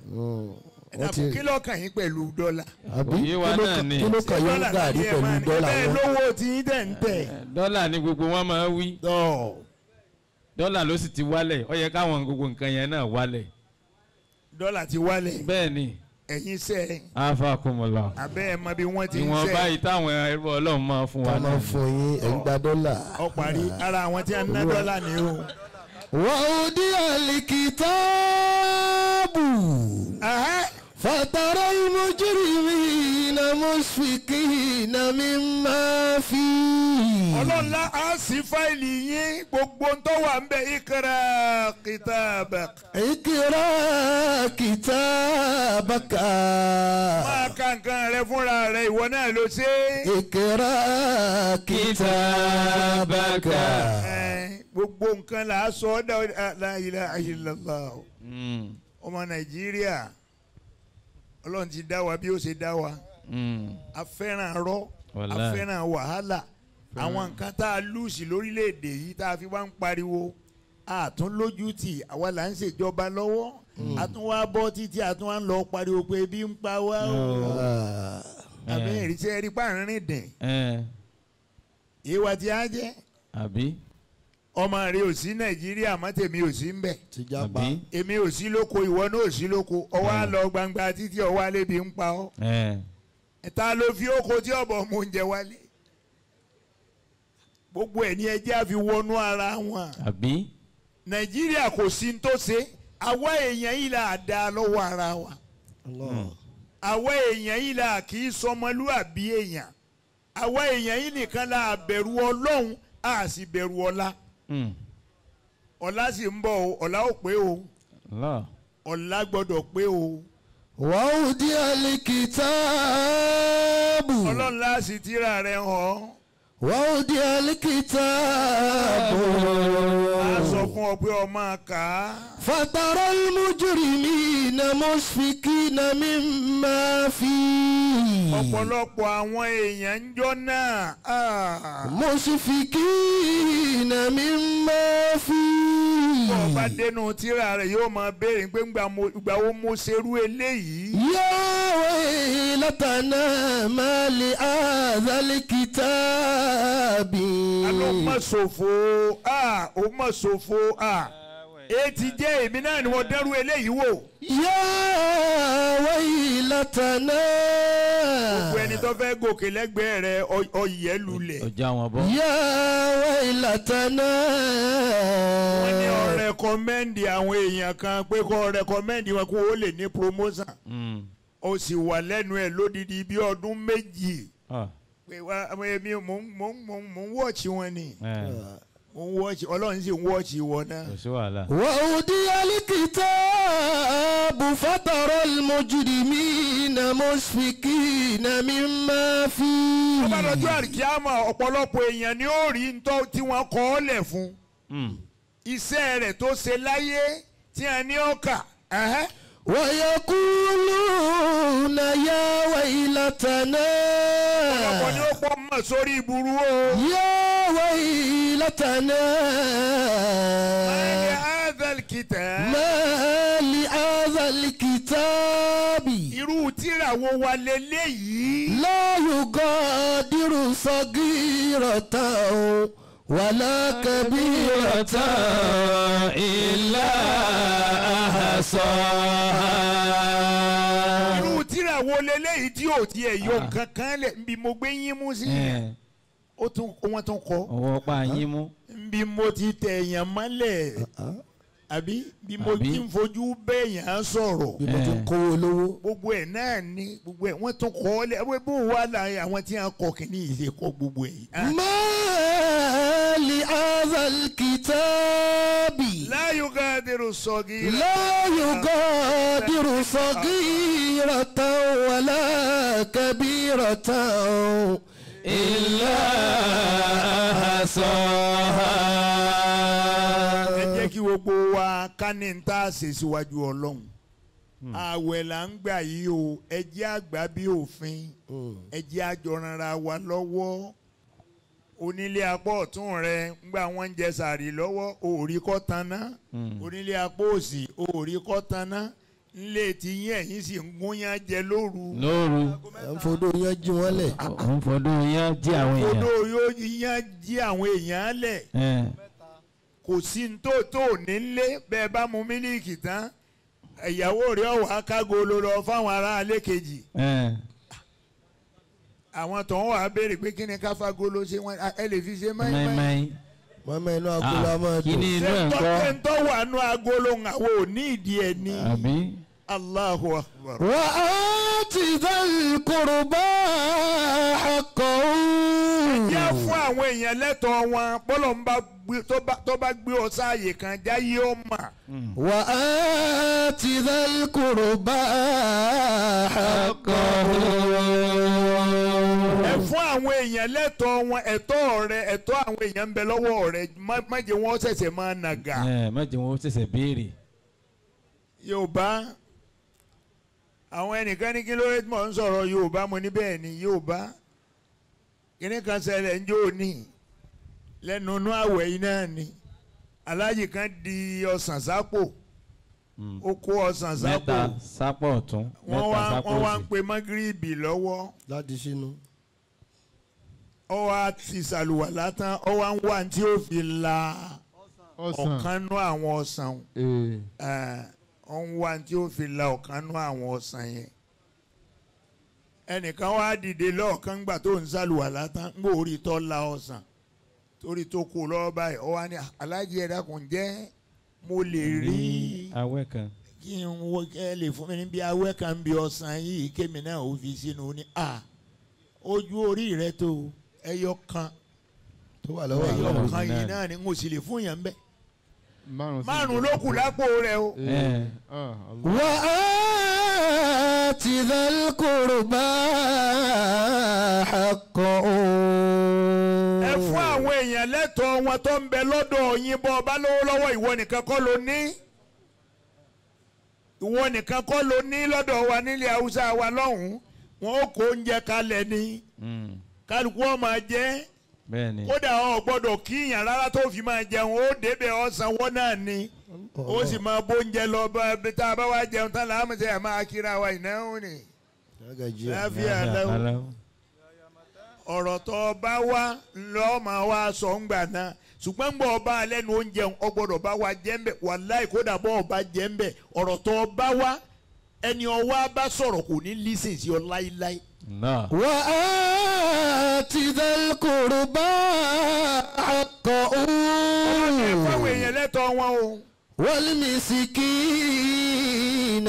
ẹ̀dàkùn kí ló kàn yín pẹ̀lú dọ́là. àbí Òye wa náà ni. kí ló kàn yín gàrí pẹ̀lú dọ́là bẹ́ẹ̀ wọn. lówó tí yín tẹ̀ ń tẹ̀. dọ́là ni gbogbo wọn máa ń wí dọ́là ló sì ti wálẹ̀ ó yẹ káwọn gbogbo nǹkan yẹn náà wálẹ̀. dọ́là ti wálẹ̀ bẹ́ẹ̀ ni ẹ̀yin sẹ́ afakumula abẹ́ ẹ̀ mọ bí wọ́n ti ń ìwọ̀n sẹ́ báyìí táwọn ẹrú ọlọ́run máa fún wa ká máa náà. fún yín ẹ̀ ń gba dọ́là. ọ parí ara àwọn tí a ń ná dọ́là ni o. وأودي الكتاب فترى المجرمين مشفقين مما فيه ọlọ́lá á sí fáìlì yín gbogbo tó wà ń bẹ ikra kitabak. اقرأ كتابك máa ka nǹkan rẹ fúnra rẹ ìwọ náà ló ṣe é. اقرأ كتابك gbogbo nǹkan là á sọ ọ́ dá la ilaha illallah ọmọ nàìjíríà ọlọ́run ti dá wa bí ó ṣe dá wa a fẹ́ràn rọ́ a fẹ́ràn wàhálà àwọn nǹkan tá a lùsì lórílẹ̀‐èdè yìí tá a fi wá ń pariwo àtún lójú tì àwa là ń ṣèjọba lọ́wọ́ àtún wá bọ́ títí àtún wá ń lọ pariwo pé ebi ń pa wá o àbẹ́ ìrísẹ́ rí pàrin dẹ̀ ìwà tí a jẹ́ ọmọ rẹ ò sí Nàìjíríà mọ́ tèmi ò sí ń bẹ̀ èmi ò sí lóko ìwọ náà ò sí lóko ọwọ́ á lọ gbangba títí ọwọ́ alẹ́ bí ń pa ọ́ ta ló fi oko tí ọ̀bọ̀ mú oúnjẹ wálé gbogbo ẹ̀ ní ẹjẹ́ àfi wọnú ara wọn Nàìjíríà kò sí tó ṣe àwa èèyàn yìí là á dá lọ́wọ́ ara wa àwa èèyàn yìí là kì í sọmọlúàbí èèyàn àwa èèyàn yìí nìkan là á bẹ̀rù Ọlọ́run á sì bẹ̀rù ọlá ọlá sì ń bọ̀ o ọlá ò pé o ọlá gbọ́dọ̀ pé o. wàhùdí alikitaabu. Ọlọ́run láti tírà rẹ̀ hàn. wàhùdí alikitaabu. a sọ fún ọ pé ọmọ kà á. fatara almujurimina musfikina mimma fi. ọ̀pọ̀lọpọ̀ àwọn èèyàn ń jọ náà. musfikina mimma fi. bọ́ bá dénú tírà rẹ̀ yóò máa béèrè pé ìgbà wo mo ṣerú eléyìí. ya waylatana ma li hadhal kitabi. àlọ́ mọ̀ ṣòfò ó mọ̀ ṣòfò ti jẹ́ èmi náà ni wọ́n dẹ́rù eléyìí wò. ya waylatana. gbogbo ẹni tó fẹ́ gòkè lẹ́gbẹ̀ẹ́ rẹ̀ ọyẹ́ lulẹ̀. ọjà wọn bọ́. ya waylatana. wọ́n ní ó rẹ́kọ́mẹ́ndì àwọn èèyàn kan pé kó rẹ́kọ́mẹ́ndì wọn kó o lè ní promotion. ó sì wà lẹ́nu ẹ̀ lódìdí bí ọdún méjì. pé wá èmi mò ń wọ́ọ̀chì wọn ni. Ọlọ́run sì ń wọ́ọ̀chì wọn náà. wàhùdí alikitaabu fatara almujurimina musfikina mimma fi. ọba lọ́jọ́ àríkíámà ọ̀pọ̀lọpọ̀ èèyàn ni ó rí ntọ́ tí wọ́n kọ́ ọ́ lẹ̀ fún. iṣẹ́ rẹ̀ tó ṣe láyé tí a ní ọkà. ويقولون يا ويلتنا. ọ̀pọ̀lọpọ̀ ni ó pọ̀ mọ̀ sórí ìburú o. يا ويلتنا. ما لهذا الكتاب. ما لهذا الكتاب. irú tírà wo wà lélẹ́yìí. لا يغادر صغيرة ولا كبيرة إلا أحصاها. irú tírà wo leléyìí tí ò tiẹ̀ yọ kankan lẹ̀ nbí mo gbé yín mú sí yẹn wọ́n tún kọ́. ọwọ́ pa yín mú. nbí mo ti tẹ̀ èèyàn mọ́lẹ̀ àbí bí mo ti ń fojú bẹ́ẹ̀yàn sọ̀rọ̀. bí mo ti ń kówó lówó. gbogbo ẹ̀ náà ni gbogbo ẹ̀ wọ́n tún kọ́ lẹ̀ bó wà láàrin àwọn tí wọ́n kọ́ kìíní ìṣe kọ́ gbogbo ẹ̀. li hadhal kitabi. la yugadiru sagira. la yugadiru sagiratan wala kabiratan illa ahsaha. ẹ jẹ́ kí gbogbo wa ká ní n tá a ṣe síwájú Ọlọ́run. àwẹ̀ là ń gbà yìí o ẹ jẹ́ àgbà bí òfin ẹ jẹ́ àjọranra wa lọ́wọ́. onílé apá ọ̀tún rẹ ńgbà wọ́n ń jẹ sàárì lọ́wọ́ òòrí kọ́ taná. onílé apá òsì òòrí kọ́ taná. nlé tí yín ẹ̀yìn sì ń gúnyán jẹ lóru. ẹ ń fọdọ yẹn jí wọn lẹ. ń fọdọ yẹn jí àwọn èèyàn. fọdọ yóò yẹn jí àwọn èèyàn lẹ̀. kò sí tó nílé bẹ́ẹ̀ bá mu mílíìkì tán ìyàwó rẹ̀ ọ̀wá kágolo lọ fáwọn aráalé kejì. àwọn tó ń wà á béèrè pé kí ni káfágolo ṣe wọn ẹ lè fi ṣe máìmáì. mọ́mọ́ inú agolo a máa dùn. ṣé ń tọ́ wà nú agolo àwọn ò ní ìdí ẹ̀ ní. Allahu akbar. wa ati dhal qurba haqqahu. ẹ jẹ́ fún àwọn èèyàn lẹ́tọ̀ọ́ wọn bọ́lọ̀ ń bá tó bá gbé ọ sáàyè kan jáyé ó mà. wa ati dhal qurba haqqahu. ẹ fún àwọn èèyàn lẹ́tọ̀ọ́ wọn ẹ̀tọ́ rẹ ẹ̀tọ́ àwọn èèyàn ń bẹ lọ́wọ́ rẹ má jẹ́ wọ́n ṣẹ̀ṣẹ̀ máa nàgà. má jẹ́ wọ́n ṣẹ̀ṣẹ̀ béèrè. Yorùbá àwọn ẹnìkan ní kí ló dé tí mò ń sọ̀rọ̀ Yorùbá mo ní bẹ́ẹ̀ ni Yorùbá kíní kan ṣẹlẹ̀ ń jó ní lẹ́nu inú àwẹ̀ yìí náà ni aláàjì kan di ọsàn sápò ó kó ọsàn sápò mẹ́ta sápò ọ̀tún mẹ́ta sápò wọ́n wá ń òsì. pe mọ́gírìbì lọ́wọ́ láti sínú. ó wá ti ṣàlùwàlá tán ó wá ń wá tí ó fi la ọ̀kan nú àwọn ọsàn ó ń wá tí ó fi la ọ̀kan nú àwọn ọsàn yẹn ẹnìkan wá dìde lọ́ọ̀kan gbà tó ń ṣàlùwàlá tán ń gbòòrí tó la ọsàn torí tó kó lọ́wọ́ báyìí ó wá ní aláàjì ẹ̀dá kò ń jẹ́ mo lè rí awẹ́ kan. kí n wo kẹ́ lè fún mi ní bí awẹ́ kan bí ọsàn yìí kémi náà ó fi sínú ní ojú orí rẹ tó ẹyọ kan tó wà lọ́wọ́ ẹyọ àwọn. kan yìí náà ni n kò sì lè fún yàn bẹ́ẹ̀ márùn ló kù lápò rẹ o. وآت ذا القربى حقه. ẹ fún àwọn èèyàn lẹ́tọ̀ọ́ wọn tó ń bẹ lọ́dọ̀ yín bọ́ ọba lówó lọ́wọ́ ìwọ nìkan kọ́ ló ní ìwọ nìkan kọ́ ló ní lọ́dọ̀ wa nílẹ̀ haúsá wa lọ́hùn-ún wọn ó kó oúnjẹ kalẹ̀ ni kálukú wọn máa jẹ bẹ́ẹ̀ni. kódà wọn ò gbọ́dọ̀ kíyàn rárá tó fi máa jẹun ó débẹ̀ ọ̀sán wọn náà ni ó sì máa bóúnjẹ lọ bá tá a bá wá jẹun tán làá mọ̀ sẹ́yà máa kíra wa ìnáwó ni láfíà lẹ́wọ̀ ọ̀rọ̀ tó bá wá lọ́ọ́ máa wá sọ ń gbà náà ṣùgbọ́n gbọ́ ọba alẹ́nu oúnjẹ ọgbọ́dọ̀ bá wa jẹ́ ń bẹ̀ wàláì kódà bọ́ ọba jẹ́ ń bẹ̀ ọ̀rọ̀ tó bá wá ẹni ọwọ́ bá sọ̀rọ̀ kò ní lísìn sí ọ láíláí. وآت ذا القربى حقه. ẹ fáwọn èèyàn lẹ́tọ̀ọ́ wọn o. والمسكين.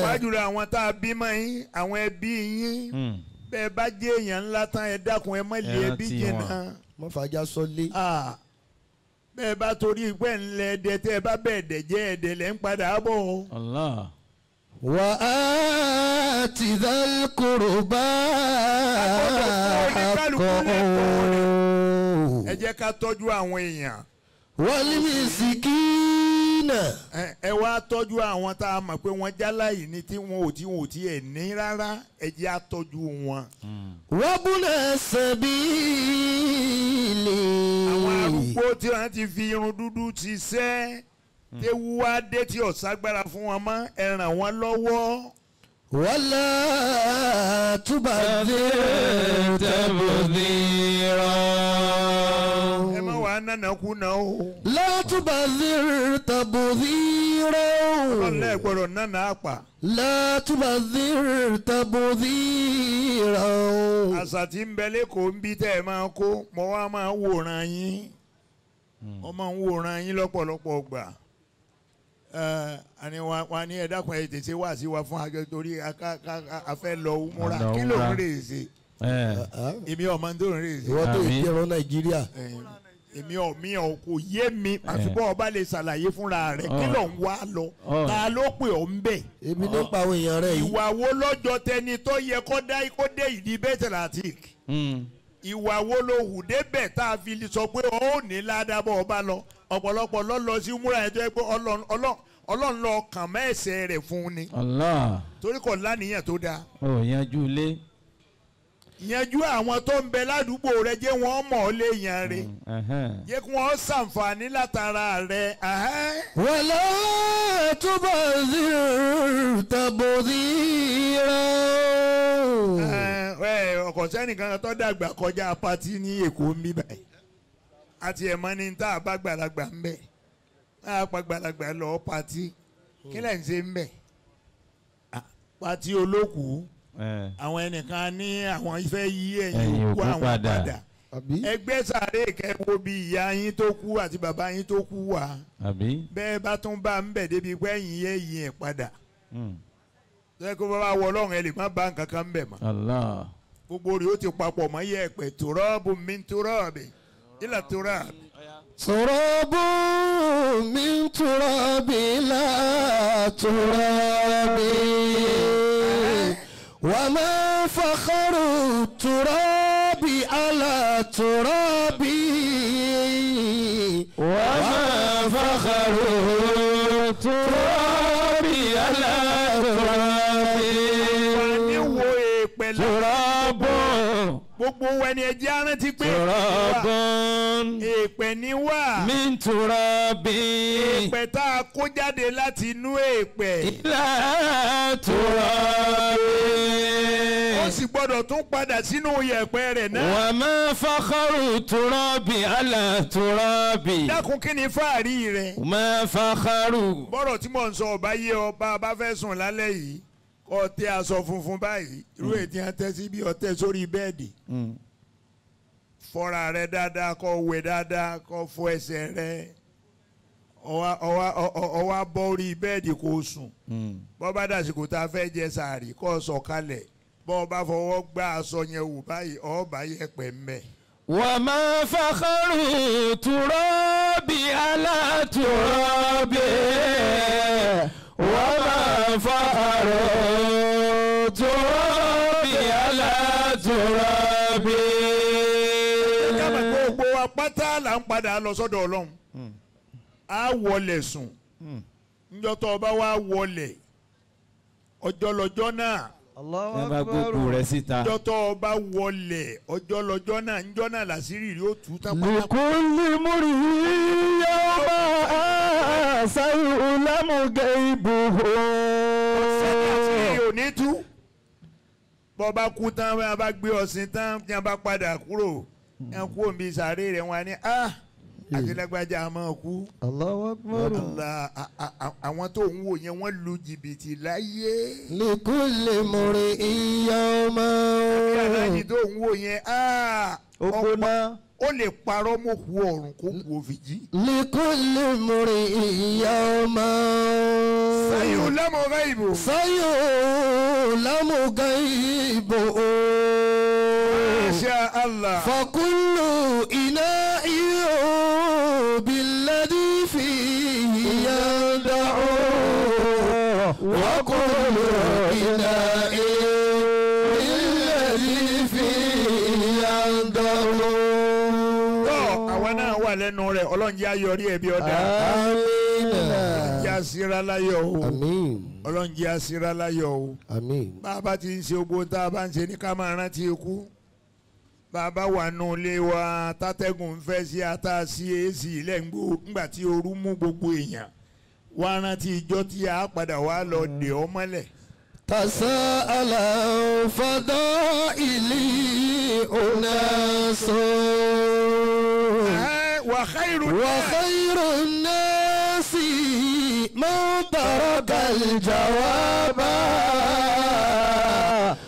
pàjùlọ àwọn tá a bímọ yín àwọn ẹbí yín bẹ́ẹ̀ bá jẹ́ èèyàn ńlá tán ẹ dákun ẹ má lé ẹbí jìnnà. má fàájà sọlé. bẹ́ẹ̀ bá torí ìpẹ́ ńlẹ̀ ẹ̀dẹ̀ tẹ́ ẹ bá bẹ́ẹ̀ dẹ̀ jẹ́ ẹ̀dẹ̀ lẹ́ ń padà bọ̀. وآت ذا القربى حقه. ẹ jẹ́ ká tọ́jú àwọn èèyàn. والمسكين. ẹ wá tọ́jú àwọn tá a mọ̀ pé wọ́n jáláyìí ní tí wọn ò tiẹ̀ ní rárá ẹ jẹ́ á tọ́jú wọn. وابن السبيل. àwọn arúgbó tí wọ́n ti fi irun dúdú ti sẹ́ tewu wá dé tí ọ̀ságbára fún wọn mọ́ ẹ ràn wọ́n lọ́wọ́. ولا تبذر تبذيرا. ẹ má wàá nànà kùnà o. لا تبذر تبذيرا. ọlọ́lẹ̀ gbọ́dọ̀ nànà àpà. لا تبذر تبذيرا. àṣà tí ń bẹ lẹ́kọ̀ọ́ ń bí tẹ́ ẹ máa kó mọ́ wá máa wòran yín wọ́n máa ń wòran yín lọ́pọ̀lọpọ̀ gbà. àní wa ní ẹ dákun ẹ tètè wá sí wa fún àjọ torí a fẹ́ lọ múra kí ló ń rè ṣe èmi ọmọ tó ń rè ṣe. ìwọ́n tó ìjẹun Nàìjíríà. èmi ò kò yé mi àfibọ́ ọba lè ṣàlàyé fúnra rẹ̀ kí ló ń wá lọ ta ló pè ọ́ ń bẹ̀. èmi nípa àwọn èèyàn rẹ̀ yìí. ìwà wo lọ́jọ́ tẹni tó yẹ kó dé ìdí bẹ́tẹ̀látík ìwà wo ló hù débẹ̀ tá a fi sọ pé ó ní ládàbọ̀ ọba lọ ọ̀pọ̀lọpọ̀ lọ́lọ́ sí múra ẹ̀ tó yẹ pé ọlọ́run lọ kàn mẹ́ẹ̀sẹ̀ rẹ̀ fún un ni torí kò láníyàn tó dáa. yanjú ilé. yanjú àwọn tó ń bẹ ládùúgbò rẹ jẹ́ wọ́n mọ̀ ọ́ lé yan rẹ̀ jẹ́ kí wọ́n ṣàǹfààní látara rẹ̀. wala tubazir tabdhira. ọkọ̀ sẹ́nìkan tó dàgbà kọjá pati ní Èkó ń bí báyìí àti ẹ̀mọ́ ni tá a bá gbàlagbà ń bẹ̀ tá a bá gbàlagbà lọ pati kí lẹ̀ ń ṣe ń bẹ̀ pati olókùú àwọn ẹnìkan ní àwọn ìfẹ́ yí ẹ̀yìn òkú àwọn padà ẹgbẹ́ sàárè kẹ́wọ́ bí ìyá yín tó kú àti bàbá yín tó kú wà bẹ́ẹ̀ bá tún bá ń bẹ̀ débi pé ẹ̀yìn yẹ́ yìn ẹ̀ padà tẹ́ kó bá wọ ọlọ́run ẹ lè má bá nǹkan kan ń bẹ̀ mọ́ gbogbo rẹ̀ ó ti papọ̀ mọ́ yẹ ẹ̀pẹ̀ tòrọ́ọ̀bù mi tòrọ́ọ̀bì ilà tòrọ́ọ̀bì. تراب من تراب لا تراب وما فخر التراب على تراب وما فخر التراب على تراب èèpẹ̀ turabun gbogbo ẹni ẹjẹ́ arántí pé turabun èèpẹ̀ ni wá. min turabi èèpẹ̀ tá a kó jáde láti inú èèpẹ̀. ila turabi. ó sì gbọ́dọ̀ tún padà sínú yẹ̀pẹ̀ rẹ̀ náà. wa ma fakharu turabi ala turabi. dákun kí ni fáàrí rẹ̀. ma fakharu. bọ́rọ̀ tí mò ń sọ ọba yé ọba bá fẹ́ sùn lálẹ́ yìí kó tẹ aṣọ funfun báyìí irú ètí àtẹ sí bí ọtẹ sórí bẹ́ẹ̀dì fọra rẹ dáadáa kó wẹ̀ dáadáa kó fọ ẹsẹ̀ rẹ ọwá bọ́ orí bẹ́ẹ̀dì kó sùn bọ́ bá dàsìkò tá a fẹ́ jẹ sàárì kó sọ̀kalẹ̀ bọ́ bá fọwọ́ gbá aṣọ yẹn wò báyìí ọba yẹpẹ̀ mbẹ́. وما فخر ترابي على ترابي وما فخر ترابي على ترابي. kábà gbogbo wa pátá là ń padà lọ sọ́dọ̀ Ọlọ́run á wọlé sùn níjọ́ tó bá wá wọlé ọjọ́ lọ́jọ́ náà. ẹ bá gbogbo rẹ̀ síta. ọjọ́ tó bá wọlé ọjọ́ lọ́jọ́ náà níjọ́ náà làṣírí rí ó tú tán pátápátá. لكل مرء يوم سيعلم غيبه. sẹ́ni àṣírí ò ní tú. bọ́ bá kú tán bá bá gbé ọ̀sìn tán tí wọ́n bá padà kúrò ẹ̀ kú òǹbí sàárè rẹ̀ wọ́n á ní àtìlágbájá máa kú. Allahu Akbar. àwọn tó ń wò yẹn wọ́n lu jìbìtì láyé. لكل مرء يوم. bí aláàjì tó ń wò yẹn okuna. ó lè parọ́ mọ́ kú ọ̀run kó kú òfìjì. لكل مرء يوم. سيعلم غيبه. سيعلم غيبه. ما شاء الله. فكل إناء بالذي فيه يندع وكل إناء بالذي فيه يندع. àwa náà wà lẹ́nu rẹ̀ ọlọ́run jẹ́ ayọ̀rí ẹ̀bí ọ̀dà. àmín. jẹ́ àṣírà láyọ̀ o. àmín. ọlọ́run jẹ́ àṣírà láyọ̀ o. àmín. bá a bá ti ń ṣe ogbó tá a bá ń ṣe ní ká máa rántí ikú. bàbá wà nù ilé wa tátẹ́gùn ń fẹ́ sí ata sí èsì lẹ́ngbò ńgbà tí ooru mú gbogbo èèyàn wá rántí ijọ́ tí a padà wá lọ dè ọ́ mọ́lẹ̀. تساءل فضائل أناس وخير الناس من ترك الجواب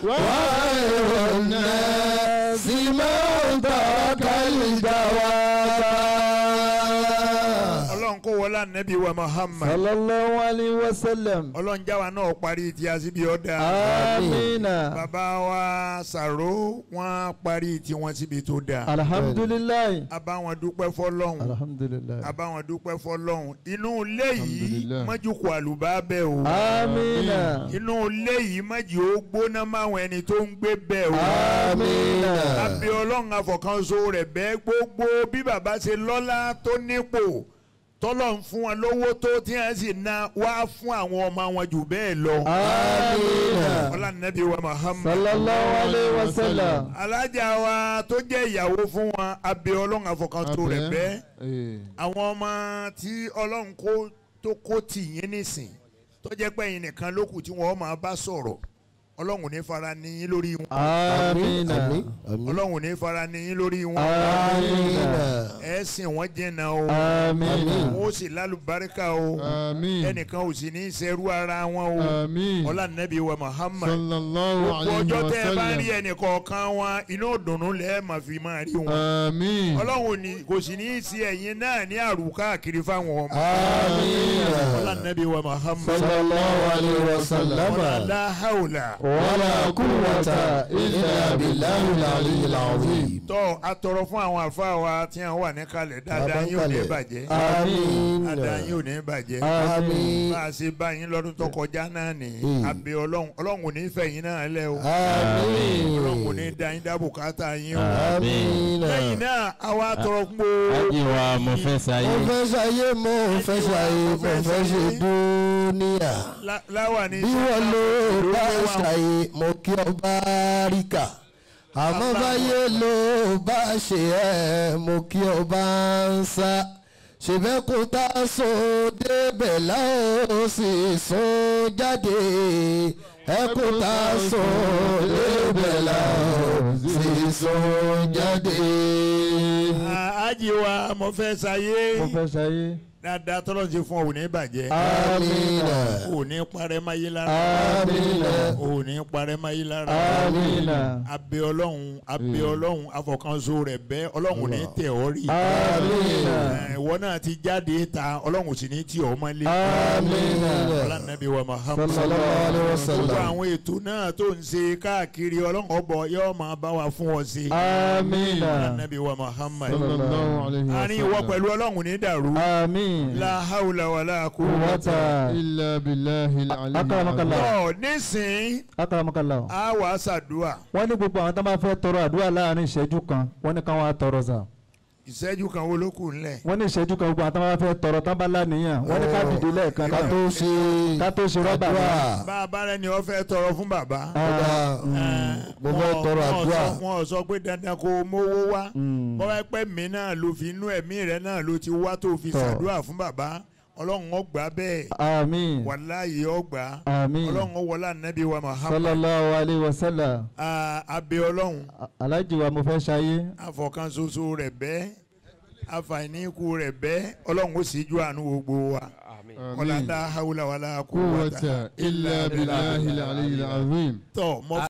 وخير الناس من ترك الجواب. ọlọ́run kó wọlé ànábì wa Muhammad. sallallahu alayhi wa sallam. ọlọ́run jáwa náà parí tí a sì bí ọ̀dà. amiina. bàbá wa Sàró wọn parí tí wọ́n síbi tó dáa. alhamdulilayi. a bá wọn dúpẹ́ fọlọ́hún. alhamdulilayi. a bá wọn dúpẹ́ fọlọ́hún. inú ilé yìí mọ́júkọ̀ àlùbá bẹ́ o. amiina. inú ilé yìí mọ́jì ó gbóná máwọn ẹni tó ń gbé bẹ́ o. amiina. àbí ọlọ́run àfọ̀kànso rẹ̀ bẹ́ẹ̀ gbogbo bí bàbá ṣe lọ́lá tó nípò tọ́lọ̀ ń fún wọn lówó tó tí wọ́n sì ná wá fún àwọn ọmọ wọn jù bẹ́ẹ̀ lọ. amiina. ọlànàbí wa Muhammad. sallallahu alayhi wa sallam. alájà wa tó jẹ́ ìyàwó fún wọn abẹ ọlọ́run àfọkàntó rẹ̀ bẹ́ẹ̀. àwọn ọmọ tí ọlọ́run kó tó kó tì yín nísìn tó jẹ́ pé ẹ̀yin nìkan ló kù tí wọ́n máa bá sọ̀rọ̀ ọlọ́run ò ní fara ní yín lórí wọn. amiina. ọlọ́run ò ní fara ní yín lórí wọn. amiina. ẹ sìn wọ́n jìnnà o. amiina. wọ́n ó sì lálùbáríkà o. ẹnìkan ò sì ní í ṣerú ara wọn o. ọlá nàbí wa Muhammad. sallallahu gbogbo alayhi ọjọ́ wa tẹ́ ẹ bá sallam. rí ẹnìkọ̀ọ̀kan wọn inú òdùnnú lẹ́ẹ̀ máa fi máa rí wọn. àmín. ọlọ́run kò sì ní í sí ẹ̀yin náà ní àrùká kiri fáwọn ọmọ. amiina. ọlá nàbí wa Muhammad. sallallahu alayhi wa sallam. la hawla. wala quwwata illa billahi al-aliyyil azim. tọ́ a tọrọ fún àwọn àlùfáà wa tí wọ́n wà níkàlẹ̀ dáadáa yín ò ní bàjẹ́. amiina. dáadáa yín ò ní bàjẹ́. amiina. bá a ṣe bá yín lọ́dún tó kọjá náà nìyí. àbí ọlọ́run ò ní fẹ́ yín náà lẹ́ o. ọlọ́run ò ní dá yín dá bùkátà yín o. amiina. lẹ́yìn náà àwa tọrọ fún gbogbo. ajiwa mo fẹ́ sáyé. mo fẹ́ ṣayé mo fẹ́ ṣayé mo fẹ́ ṣe dúníyà. láwa ní bí wọ́n ló bá ṣayé láyé mo kí ọ báríkà àmọ́ báyé ló bá ṣe ẹ́ mo kí ọ bá ń sá ṣèbẹ́kù tá a so débẹ̀ láò sì sún jáde ẹkù tá a so débẹ̀ láò sì sún jáde. Àjì wa mo fẹ́ sáyé. Mo fẹ́ sáyé. Dáadáa tọ́lọ́ ti fún ọ ò ní bàjẹ́. Amina. Ò ní parẹ́ máyé lára. Amina. Ò ní parẹ́ máyé lára. Amina. Abẹ́ Ọlọ́run afọkànso rẹ̀ bẹ́ Ọlọ́run ní tẹ̀ ọ́ rí. Amina. Ìwọ náà ti jáde ta Ọlọ́run sì ní tì ọ́ mọ́lé. Amina. Ọlọ́nàbí wa Muhammad. Sallallahu alaihi wasallam. Gbogbo àwọn ètò náà tó ń ṣe káàkiri Ọlọ́run ọbọ̀ yóò máa bá wa fún ọ sí. Amina. Ọlọ́nàbí wa Muhammad. Sallallahu alaihi wasallam. Àárín ìwọ pẹ̀lú Ọlọ́run ní dàrú. Àmín. La hawla wala quwwata. Quwwata illa billahi al-ali. Akramakallah. Ọ̀ nísìn Akramakallah. á wà á ṣàdúrà. Wọ́n ní gbogbo àwọn tó máa fẹ́ tọrọ àdúrà láàrin ìṣẹ́jú kan wọ́n ní káwọn á tọrọ sà. Ìṣẹ́jú kan wo ló kù ńlẹ̀? Wọ́n ní ìṣẹ́jú kan gbogbo àwọn tó máa fẹ́ tọrọ tán bá láníyàn wọ́n ní ká dìde lẹ́ẹ̀kan ká tó ṣe rọ́bà náà. Bá a bá rẹ ni wọ́n fẹ́ tọrọ fún bàbá. mo fẹ́ tọrọ àdúrà. Wọ́n sọ pé dandan kó o mówó wá. Bọ́lá pẹ́ mi náà ló fi inú ẹ̀mí rẹ̀ náà ló ti wá tó fi ṣàdúrà fún bàbá. Ọlọ́run ó gbà bẹ́ẹ̀. Àmín. Wàláyé ó gbà. Àmín. Ọlọ́run ó wọlá Ànábì wa Muhammad. Sallallahu alaihi wasallam. Abẹ́ Ọlọ́run. Aláàjì wa mo fẹ́ ṣayé. Àfọ̀kànṣoṣo rẹ̀ bẹ́ẹ̀. Àfàìníkù rẹ̀ bẹ́ẹ̀. Ọlọ́run ó sì ju àánú gbogbo wa. Wala la hawla wala quwwata Quwwata illa billahi al-ali al-azim. Tọ́ mọ